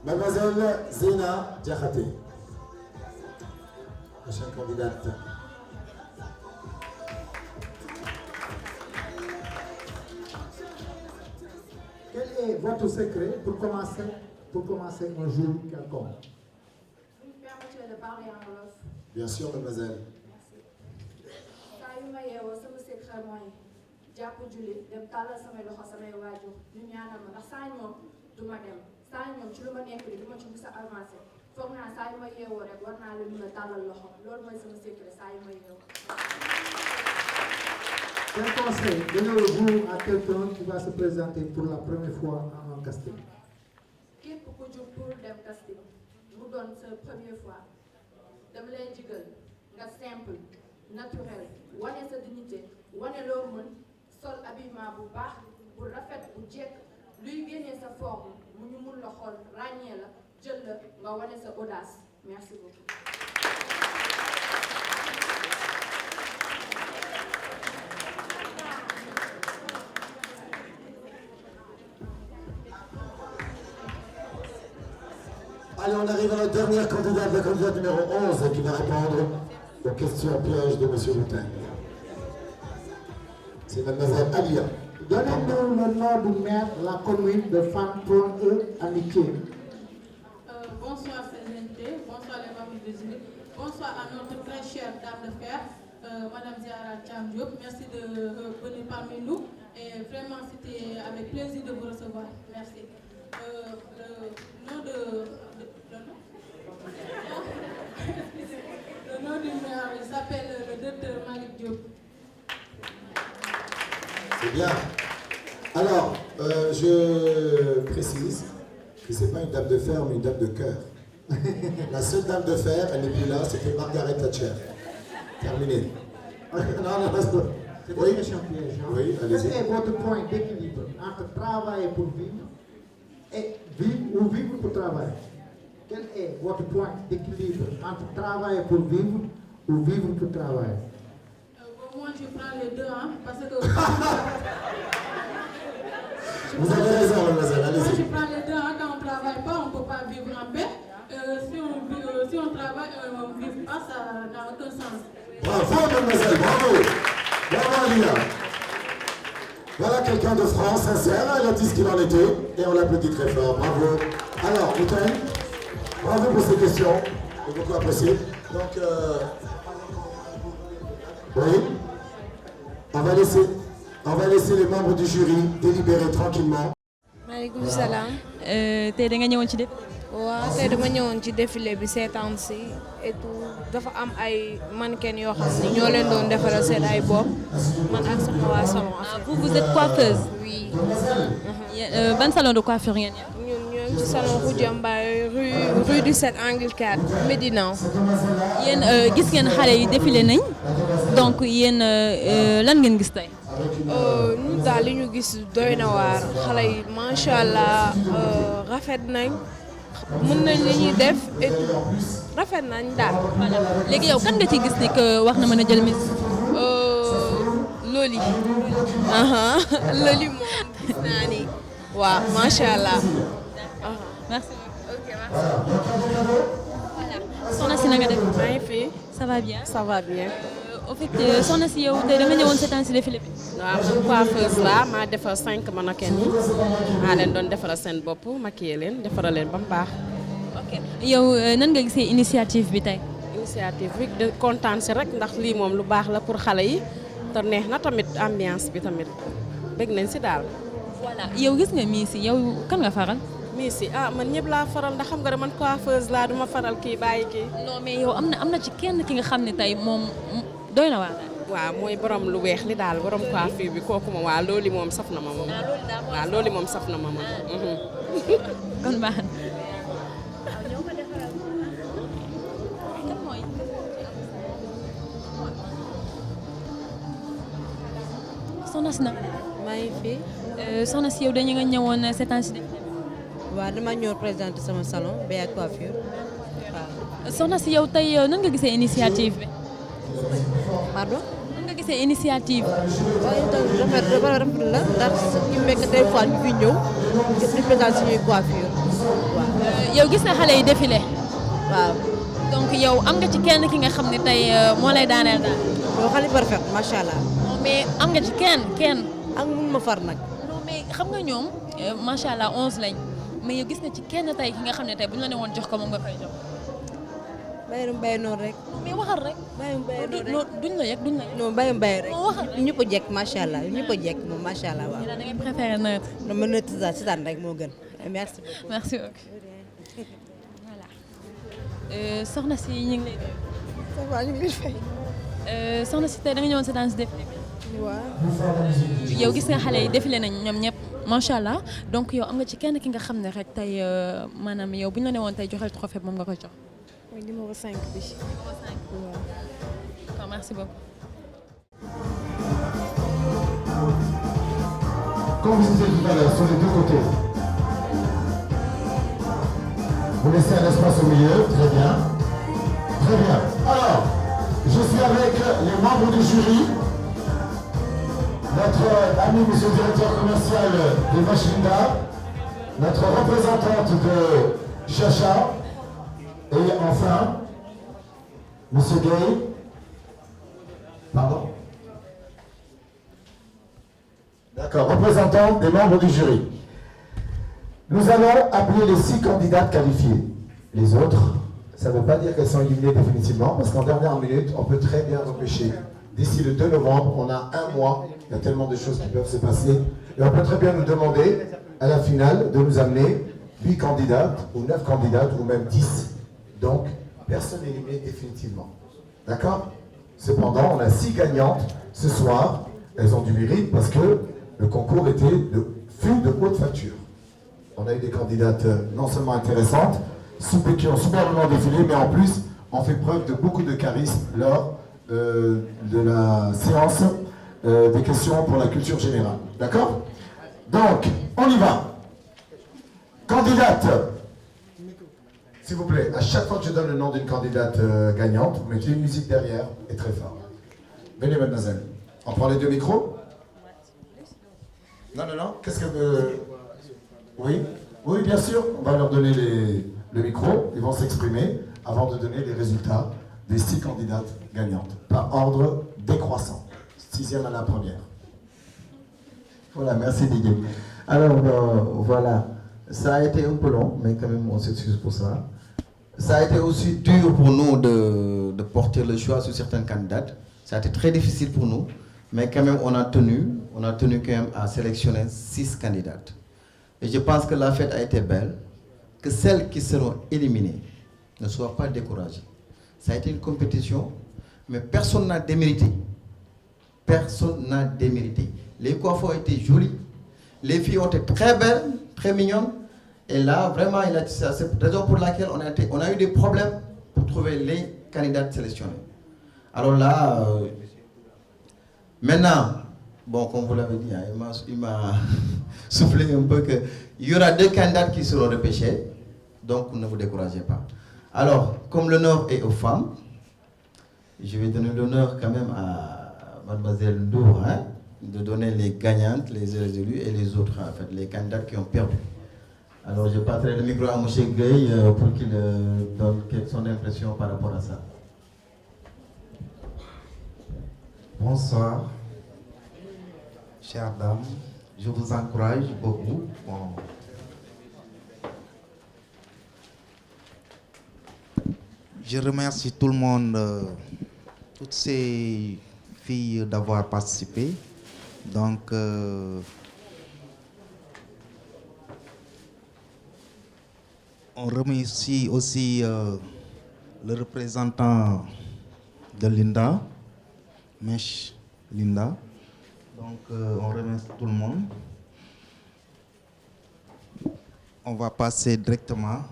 [SPEAKER 3] Mademoiselle Zena Diakhaté, prochaine candidate.
[SPEAKER 11] Quel est votre secret pour commencer un jour quelconque?
[SPEAKER 9] Vous me permettez de parler en wolof?
[SPEAKER 3] Bien sûr, mademoiselle.
[SPEAKER 9] saa yu ma yeewoo sama secret mooy jàpp julli dem tàllal samay loxo samay waajur ñu ñaanal ma ndax saa ñoom du ma dem saa ñoom ci lu ma nekk di ma ci mus a avancé foog naa saa yu ma yeewoo rek war naa leen mën a tàllal loxo loolu mooy sama secret saa yu ma yeewoo.
[SPEAKER 11] Quel conseil donnez-vous à quelqu'un qui va se présenter pour la première fois en un casting?
[SPEAKER 9] képp ku jug pour dem casting mu doon sa première fois dama lay digal nga simple naturel wane sa dignité wane loo mën sol habillement bu baax bu rafet bu jekk luy génnee sa forme mu ñu mun la xool ràññee la jël la nga wane sa audace. Merci beaucoup.
[SPEAKER 3] Allez, on arrive à la dernière candidate, la candidate numéro 11, qui va répondre aux questions pièges de M. Boutin. C'est mademoiselle Alia.
[SPEAKER 11] Donnez-nous le nom du maire de la commune de Fann-Point-E-Amitié.
[SPEAKER 10] Bonsoir CNT, bonsoir les membres du jury, bonsoir à notre très chère dame de fer, Madame Ziara Thiam Diop. Merci de venir parmi nous et vraiment c'était avec plaisir de vous recevoir. Merci. Le nom du maire, il s'appelle le docteur Malick Diop.
[SPEAKER 3] C'est bien. Alors, je précise que ce n'est pas une dame de fer, mais une dame de cœur. La seule dame de fer, elle n'est plus là, c'était Margaret Thatcher. Terminé.
[SPEAKER 11] Non, c'est une question piège.
[SPEAKER 3] Oui, allez-y.
[SPEAKER 11] Quel est votre point d'équilibre entre travailler pour vivre et vivre pour travailler? Quel est votre point d'équilibre entre travailler pour vivre ou vivre pour travailler?
[SPEAKER 10] Moi, je prends les deux, hein, parce que...
[SPEAKER 3] Vous avez raison, mademoiselle, allez-y.
[SPEAKER 10] Moi, je prends les deux, hein, quand on ne travaille pas, on ne peut pas vivre en paix. Si on travaille, on ne vit pas, ça n'a aucun sens.
[SPEAKER 3] Bravo, mademoiselle, bravo. Bravo, Alia. Voilà quelqu'un de franc, sincère, elle a dit ce qu'il en était, et on l'applaudit très fort, bravo. Alors, Boutin, bravo pour ces questions, j'ai beaucoup apprécié. Donc, oui, on va laisser les membres du jury délibérer tranquillement.
[SPEAKER 16] maaleykum salaam.
[SPEAKER 2] tey da nga ñëwoon ci défilé.
[SPEAKER 16] waaw tey dama ñëwoon ci défilé bi seetaan si et tout dafa am ay mannequin yoo xam ne ñoo leen doon defaral seen ay bopp man ak sama waa salon.
[SPEAKER 2] Vous êtes coiffeuse.
[SPEAKER 16] Oui.
[SPEAKER 2] Ban salon de coiffure ngeen yor.
[SPEAKER 16] ñun ñoo ngi ci salon Khoudia Mbaye rue du 7 angle 4 Médina.
[SPEAKER 2] Yéen gis ngeen xale yi défilé nañ donc yéen lan ngeen gis tey.
[SPEAKER 16] ñun daal li ñu gis doy na waar xale yi macha allah rafet nañ mën nañ li ñuy def et rafet nañ daal.
[SPEAKER 2] voilà léegi yow kan nga ci gis ni que wax na mën a jël Miss.
[SPEAKER 16] Loli. Loli moom gis naa ni waaw macha allah.
[SPEAKER 2] merci. ok merci. voilà soxna si na nga def.
[SPEAKER 16] maa ngi fi.
[SPEAKER 2] ça va bien.
[SPEAKER 16] ça va bien.
[SPEAKER 2] au fait soxna si yow tey da nga ñëwoon seetaan si défilé bi.
[SPEAKER 17] waaw man coiffeuse la maa defar 5 mannequin yi maa leen doon defaral seen bopp maquiller leen defaral leen ba mu baax.
[SPEAKER 2] ok yow nan nga gisee initiative bi tey.
[SPEAKER 17] initiative bi de kontaan si rek ndax lii moom lu baax la pour xale yi te neex na tamit ambiance bi tamit bëgg nañ si daal.
[SPEAKER 2] voilà yow gis nga Miss yi yow kan nga faral.
[SPEAKER 17] Miss yi man ñëpp laa faral ndax xam nga ne man coiffeuse laa duma faral kii bàyyi kii.
[SPEAKER 2] non mais yow am na ci kenn ki nga xam ne tey moom doy na waar.
[SPEAKER 17] waaw mooy borom lu weex li daal borom coiffure bi kooku moom waaw loolu moom saf na ma moom. waaw loolu moom saf na ma moom.
[SPEAKER 2] kon baax na. soxna si nag.
[SPEAKER 18] maa ngi fi.
[SPEAKER 2] soxna si yow dañu nga ñëwoon seetaan si.
[SPEAKER 18] waaw dama ñëw présenter sama salon Béya coiffure waaw.
[SPEAKER 2] soxna si yow tey nan nga gisee initiative bi.
[SPEAKER 18] pardon.
[SPEAKER 2] nan nga gisee initiative.
[SPEAKER 18] waaw itam rafet la ndax ñu mekk des fois ñu fi ñëw di présenter suñuy coiffure waaw.
[SPEAKER 2] yow gis na xale yi défilé.
[SPEAKER 18] waaw.
[SPEAKER 2] donc yow am nga ci kenn ki nga xam ne tey moo lay daaneel daal.
[SPEAKER 18] yow xale parfait macha allah.
[SPEAKER 2] non mais am nga ci kenn.
[SPEAKER 18] ak mun ma far nag.
[SPEAKER 2] non mais xam nga ñoom macha allah 11 lañ mais yow gis na ci kenn tey ki nga xam ne tey bu ñu la ne woon jox ko moom nga koy jox.
[SPEAKER 18] bàyyi noonu rek.
[SPEAKER 2] mais waxal rek.
[SPEAKER 18] bàyyi
[SPEAKER 2] rek duñ la yegg.
[SPEAKER 18] non bàyyi rek.
[SPEAKER 2] waxal rek
[SPEAKER 18] ñëpp a jekk macha allah ñëpp a jekk moom macha allah waaw.
[SPEAKER 2] da ngay préféré neutre.
[SPEAKER 18] non ma neutre si tànn rek moo gën. merci beaucoup.
[SPEAKER 2] merci beaucoup. voilà. soxna si ñu ngi lay.
[SPEAKER 18] ça va ñu ngi lay fay.
[SPEAKER 2] soxna si tey da nga ñëwoon séance défilé bi.
[SPEAKER 18] waaw.
[SPEAKER 2] yow gis nga xale yi défilé nañ ñoom ñëpp macha allah donc yow am nga ci kenn ki nga xam ne rek tey maanaam yow bu ñu la ne woon tey joxel trophée moom nga koy jox.
[SPEAKER 16] mooy numéro 5 bi.
[SPEAKER 2] numéro 5
[SPEAKER 16] waaw.
[SPEAKER 2] d'accord merci beaucoup.
[SPEAKER 3] Comme je disais tout à l'heure, sur les deux côtés. Vous laissez un espace au milieu, très bien. Très bien. Alors, je suis avec les membres du jury. Notre ami, monsieur le directeur commercial de Machinda, notre représentante de Chacha, et enfin, monsieur Gay. Pardon? D'accord, représentant des membres du jury. Nous allons appeler les 6 candidates qualifiées. Les autres, ça ne veut pas dire qu'elles sont éliminées définitivement, parce qu'en dernière minute, on peut très bien repêcher. D'ici le 2 novembre, on a un mois, il y a tellement de choses qui peuvent se passer, et on peut très bien nous demander, à la finale, de nous amener 8 candidates, ou 9 candidates, ou même 10. Donc, personne n'est éliminé définitivement. D'accord? Cependant, on a 6 gagnantes ce soir. Elles ont du mérite parce que le concours fut de haute facture. On a eu des candidates non seulement intéressantes, qui ont superbement défilé, mais en plus, ont fait preuve de beaucoup de charisme lors de la séance des questions pour la culture générale. D'accord? Donc, on y va. Candidate. S'il vous plaît, à chaque fois que je donne le nom d'une candidate gagnante, vous mettez une musique derrière et très fort. Venez, mademoiselle. On prend les 2 micros? Non. Qu'est-ce que... Oui, bien sûr. On va leur donner le micro. Ils vont s'exprimer avant de donner les résultats des 6 candidates gagnantes, par ordre décroissant. 6e à la première.
[SPEAKER 19] Voilà, merci Didier. Alors, voilà. Ça a été un peu long, mais quand même, on s'excuse pour ça. Ça a été aussi dur pour nous de porter le choix sur certaines candidates. Ça a été très difficile pour nous, mais quand même, on a tenu quand même à sélectionner 6 candidates. Et je pense que la fête a été belle, que celles qui seront éliminées ne soient pas découragées. Ça a été une compétition, mais personne n'a démérité. Personne n'a démérité. Les coiffures ont été jolies, les filles ont été très belles, très mignonnes. Et là, vraiment, c'est cette raison pour laquelle on a eu des problèmes pour trouver les candidates sélectionnées. Alors là, Maintenant, bon, comme vous l'avez dit, hein, il m'a soufflé un peu qu'il y aura 2 candidats qui seront repêchés, donc ne vous découragez pas. Alors, comme l'honneur est aux femmes, je vais donner l'honneur quand même à Mademoiselle Ndour, hein, de donner les gagnantes, les élus et les autres, en fait, les candidats qui ont perdu. Alors, je passerai le micro à M. Gueye pour qu'il donne son impression par rapport à ça.
[SPEAKER 20] Bonsoir, chères dames. Je vous encourage beaucoup. Bon. Je remercie tout le monde, toutes ces filles d'avoir participé. Donc, on remercie aussi le représentant de Linda, Mèche Linda. Donc, on remercie tout le monde. On va passer directement.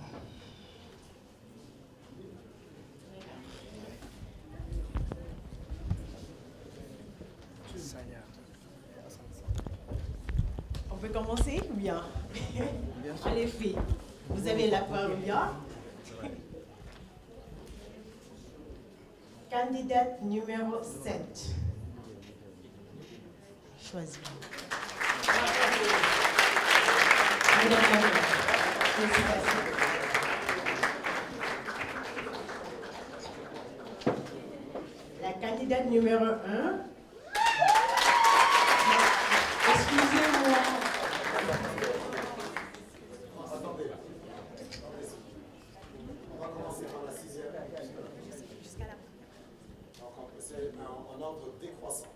[SPEAKER 21] On peut commencer ou bien? Allez, filles, vous avez la parole bien. Candidate numéro 7. Choisis. La candidate numéro 1. Excusez-moi.
[SPEAKER 3] On va commencer par la 6e. C'est en ordre décroissant.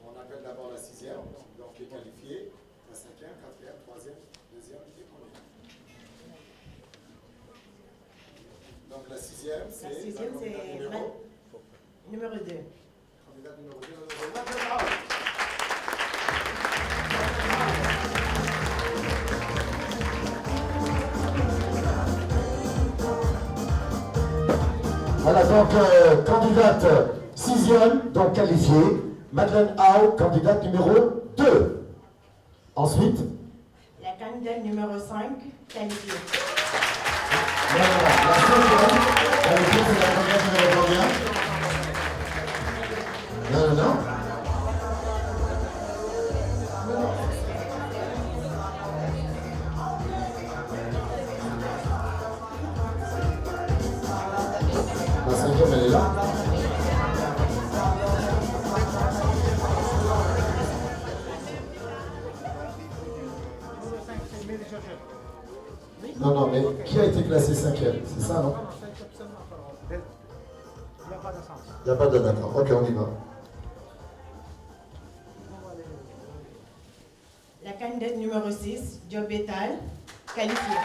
[SPEAKER 3] On appelle d'abord la 6e, donc qui est qualifiée, la 5e, 4e, 3e, 2e et 1e. Donc la 6e, c'est
[SPEAKER 21] La 6e, c'est numéro 2.
[SPEAKER 3] Candidat numéro 2. Voilà, donc candidate 6e, donc qualifiée, Madeleine Hau, candidate numéro 2. Ensuite,
[SPEAKER 21] La candidate numéro 5, qualifiée.
[SPEAKER 3] la 5e, qualifiée, c'est la candidate numéro combien? Non. La 5e, elle est là. Non, mais qui a été classé 5e? C'est ça, non? Il n'y a pas de d'accord. Ok, on y va.
[SPEAKER 21] La candidate numéro 6, Diop Betal, qualifiée.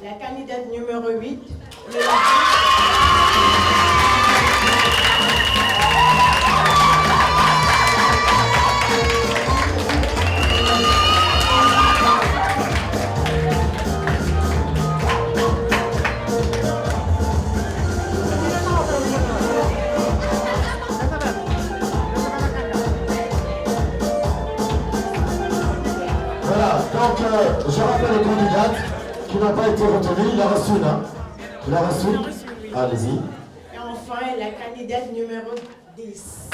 [SPEAKER 21] La candidate numéro 8,
[SPEAKER 3] Voilà, donc je rappelle le candidat qui n'a pas été retenu. Il a reçu, hein? Il a reçu. Allez-y.
[SPEAKER 21] et enfin la candidate numéro 10.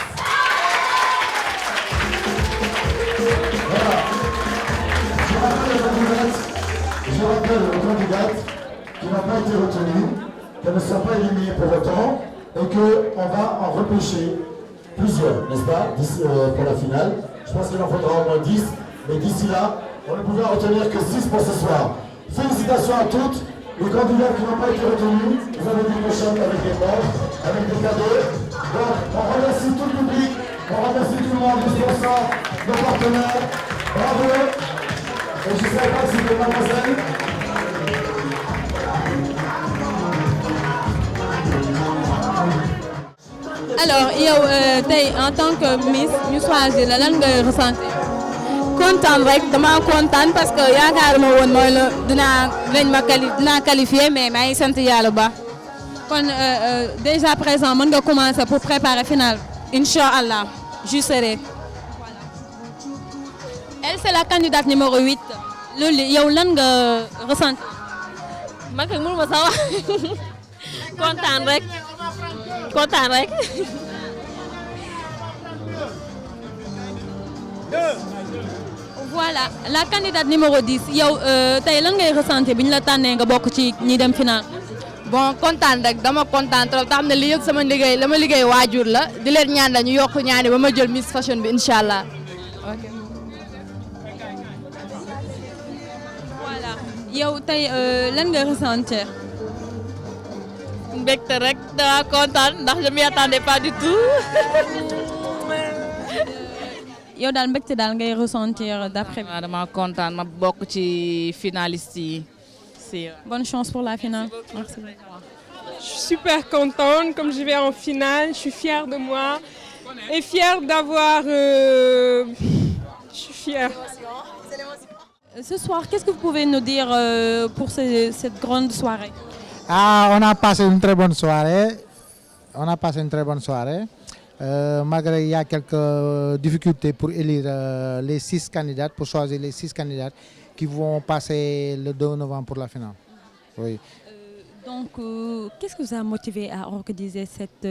[SPEAKER 3] Voilà. Je rappelle le candidat qui n'a pas été retenu, qu'elle ne soit pas éliminée pour autant, et qu'on va en repêcher plusieurs, n'est-ce pas, pour la finale. Je pense qu'il en faudra au moins 10, mais d'ici là, on ne pouvait en retenir que 6 pour ce soir. Félicitations à toutes. Les candidats qui n'ont pas été retenus, vous avez des pochettes avec des portes, avec des cadeaux. Donc, on remercie tout le public, on remercie tout le monde, les sponsors, nos partenaires. Bravo. Et je ne savais pas si c'était mademoiselle.
[SPEAKER 2] yow tey en tant que Miss ñu choisir la lan ngay ressentir.
[SPEAKER 1] kontaan rek dama kontaan parce que yaakaaruma woon mooy la dinaa qualifié mais maa ngi sant yàlla bu baax.
[SPEAKER 2] kon déjà présent mën nga commencer pour préparer finale.
[SPEAKER 1] Inch'Allah je serai.
[SPEAKER 2] Elle c'est la candidate numéro 8 loolu yow lan nga ressentir.
[SPEAKER 1] man kay mënuma sax wax kontaan rek.
[SPEAKER 2] Voilà la candidate numéro 10 yow tey lan ngay ressentir bi ñu la tànnee nga bokk ci ñi dem finale.
[SPEAKER 1] bon kontaan rek dama kontaan trop te xam ne li yëpp sama liggéey la ma liggéey waajur la di leen ñaan la ñu yokk ñaani ba ma jël Miss Fashion bi incha allah. ok.
[SPEAKER 2] voilà yow tey lan ngay ressentir.
[SPEAKER 1] mbégte rek dama kontaan ndax je m'y attendais pas du tout.
[SPEAKER 2] yow daal mbégte daal ngay ressentir d'après.
[SPEAKER 1] dama kontaan ma bokk ci finaliste yi.
[SPEAKER 2] Bonne chance pour la finale. Merci.
[SPEAKER 6] Je suis super contente, comme je vais en finale, je suis fière de moi et fière d'avoir... Je suis fière.
[SPEAKER 2] Ce soir, qu'est-ce que vous pouvez nous dire pour cette grande soirée?
[SPEAKER 11] On a passé une très bonne soirée. Malgré il y a quelques difficultés pour élire les 6 candidates, pour choisir les 6 candidates qui vont passer le 2 novembre pour la finale. Oui.
[SPEAKER 2] Donc, qu'est-ce que vous a motivé à organiser cette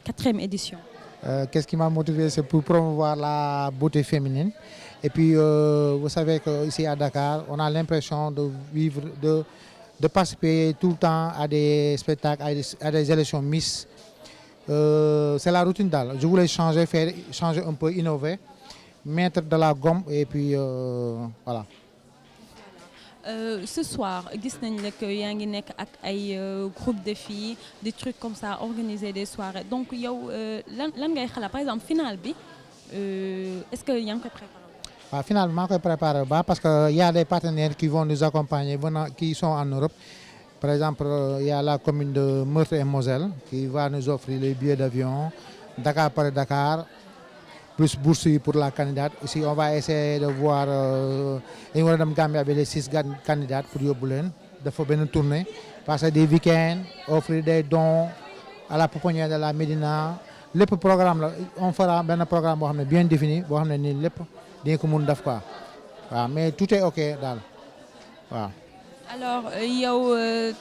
[SPEAKER 2] 4e édition?
[SPEAKER 11] Qu'est-ce qui m'a motivé? C'est pour promouvoir la beauté féminine. Et puis, vous savez qu'ici à Dakar, on a l'impression de vivre, de participer tout le temps à des spectacles, à des élections Miss. C'est la routine d'Al. Je voulais changer un peu, innover, mettre de la gomme et puis voilà.
[SPEAKER 2] Ce soir, gis nañ ne que yaa ngi nekk ak ay groupe de filles des trucs comme ça, organiser des soirées donc yow lan ngay xalaat par exemple finale bi est-ce que yaa ngi koy préparer?
[SPEAKER 11] waaw finale bi maa ngi koy préparer ba parce que y a des partenaires qui vont nous accompagner qui sont en Europe. Par exemple, il y a la commune de Meurthe et Moselle qui va nous offrir les billets d'avion Dakar par Dakar. Plus bourse pour la candidate. Ici, on va essayer de voir Gambie avec les 6 candidates pour Yoboulen, de faire une tournée, passer des week-ends, offrir des dons à la pouponnière de la Médina. Le programme, on fera un programme bien défini, mais tout est OK. Voilà.
[SPEAKER 2] Alors, yow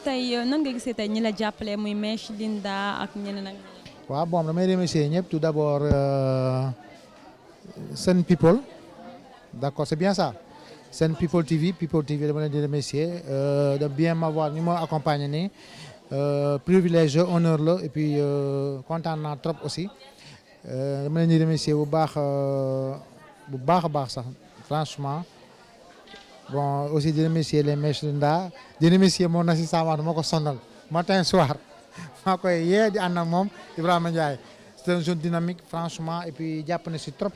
[SPEAKER 2] tey nan nga gisee tey ñi la jàppale muy Mèche Linda ak ñeneen ak.
[SPEAKER 11] waaw bon damay remercier ñëpp tout d'abord Sen People, d'accord, c'est bien ça. Sen People TV dama leen di remercier de bien m'avoir ñu ma accompagné nii privilège honneur la et puis kontaan naa trop aussi dama leen di remercier bu baax a baax sax franchement. Bon, aussi de remercier les Mèche Linda, de remercier mon assistant moo ko sonal matin soir maa koy yee di ànd ak moom Ibrahima Ndiaye. C'est un jeune dynamique franchement et puis jàpp na si trop.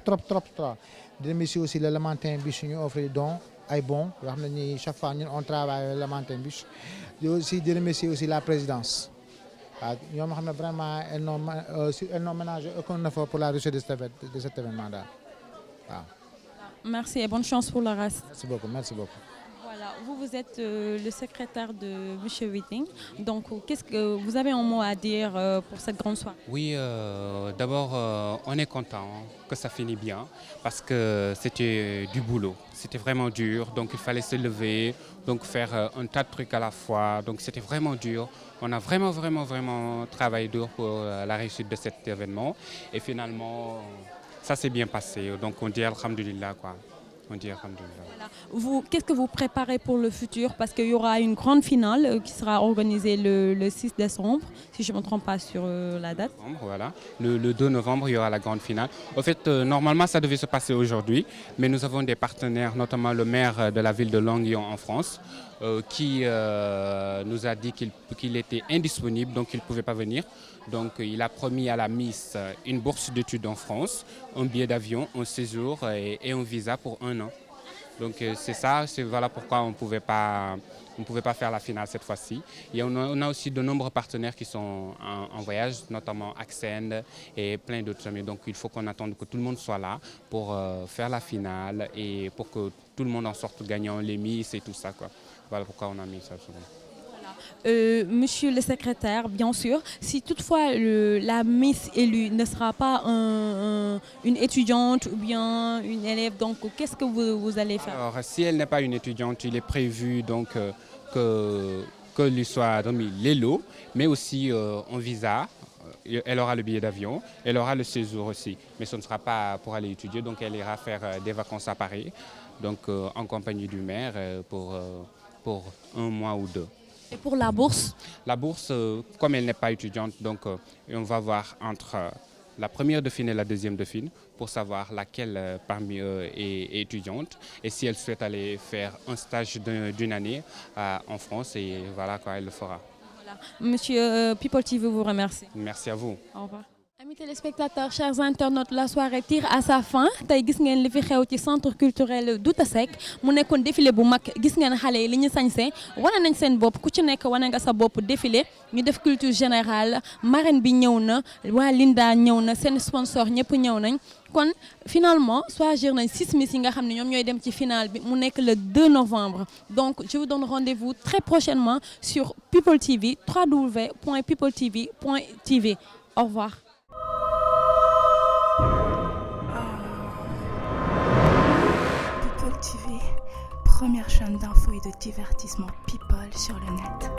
[SPEAKER 11] De remercier aussi le Lamantin Biche ñu offre des dons ay bons yoo xam ne ni chaque fois ñun on travaille le Lamantin Biche. Aussi de remercier aussi la présidence waaw ñoom xam ne vraiment elles n'ont ménagé aucun effort pour la réussite de cet événement daal waaw.
[SPEAKER 2] Merci et bonne chance pour le reste.
[SPEAKER 11] Merci beaucoup.
[SPEAKER 2] Voilà, vous êtes le secrétaire de M. Whiting. Donc, qu'est-ce que vous avez un mot à dire pour cette grande soirée? Oui,
[SPEAKER 14] d'abord, on est content que ça finisse bien parce que c'était du boulot. C'était vraiment dur, donc il fallait se lever, donc faire un tas de trucs à la fois. Donc, c'était vraiment dur. On a vraiment travaillé dur pour la réussite de cet événement. Et finalement, ça s'est bien passé. Donc, on dit Alhamdulillah, quoi.
[SPEAKER 2] Voilà. Qu'est-ce que vous préparez pour le futur? Parce qu'il y aura une grande finale qui sera organisée le 6 décembre, si je ne me trompe pas sur la date.
[SPEAKER 14] Voilà. Le 2 novembre, il y aura la grande finale. En fait, normalement, ça devait se passer aujourd'hui, mais nous avons des partenaires, notamment le maire de la ville de Languillon en France, qui nous a dit qu'il était indisponible, donc il ne pouvait pas venir. Donc il a promis à la Miss une bourse d'études en France, un billet d'avion, un séjour et un visa pour 1 an. Donc c'est ça, voilà pourquoi on ne pouvait pas faire la finale cette fois-ci. Et on a aussi de nombreux partenaires qui sont en voyage, notamment Accent et plein d'autres amis. Donc il faut qu'on attende que tout le monde soit là pour faire la finale et pour que tout le monde en sorte gagnant, les Miss et tout ça, quoi. Voilà pourquoi on a mis ça souvent.
[SPEAKER 2] Monsieur le secrétaire, bien sûr, si toutefois la Miss élue ne sera pas une étudiante ou bien une élève, donc qu'est-ce que vous allez faire?
[SPEAKER 14] Alors, si elle n'est pas une étudiante, il est prévu donc que lui soit remis les lots, mais aussi un visa. Elle aura le billet d'avion, elle aura le séjour aussi, mais ce ne sera pas pour aller étudier, donc elle ira faire des vacances à Paris, donc en compagnie du maire pour 1 mois ou 2.
[SPEAKER 2] Et pour la bourse?
[SPEAKER 14] La bourse, comme elle n'est pas étudiante, donc on va voir entre la première dauphine et la deuxième dauphine pour savoir laquelle parmi eux est étudiante et si elle souhaite aller faire un stage d'une année en France, et voilà quoi, elle le fera.
[SPEAKER 2] Voilà. Monsieur People TV vous remercie.
[SPEAKER 14] Merci à vous.
[SPEAKER 2] Au revoir. Amis téléspectateurs, chers internautes, la soirée tire à sa fin. Tay gis ngeen li fi xew ci centre culturel Douta Seck mu nekkoon défilé bu mag. Gis ngeen xale yi li ñu sañse wane nañ seen bopp, ku ci nekk wane nga sa bopp défilé. Ñu def culture générale, marraine bi ñëw na, waa Linda ñëw na, seen sponsor ñëpp ñëw nañ. Kon finalement choisir nañ 6 Miss yi nga xam ne ñoom ñooy dem ci finale bi mu nekk le 2 novembre. Donc je vous donne rendez-vous très prochainement sur People TV, www.peopletv.tv. Au revoir.
[SPEAKER 12] People TV, première chaîne d'infos et de divertissement people sur le net.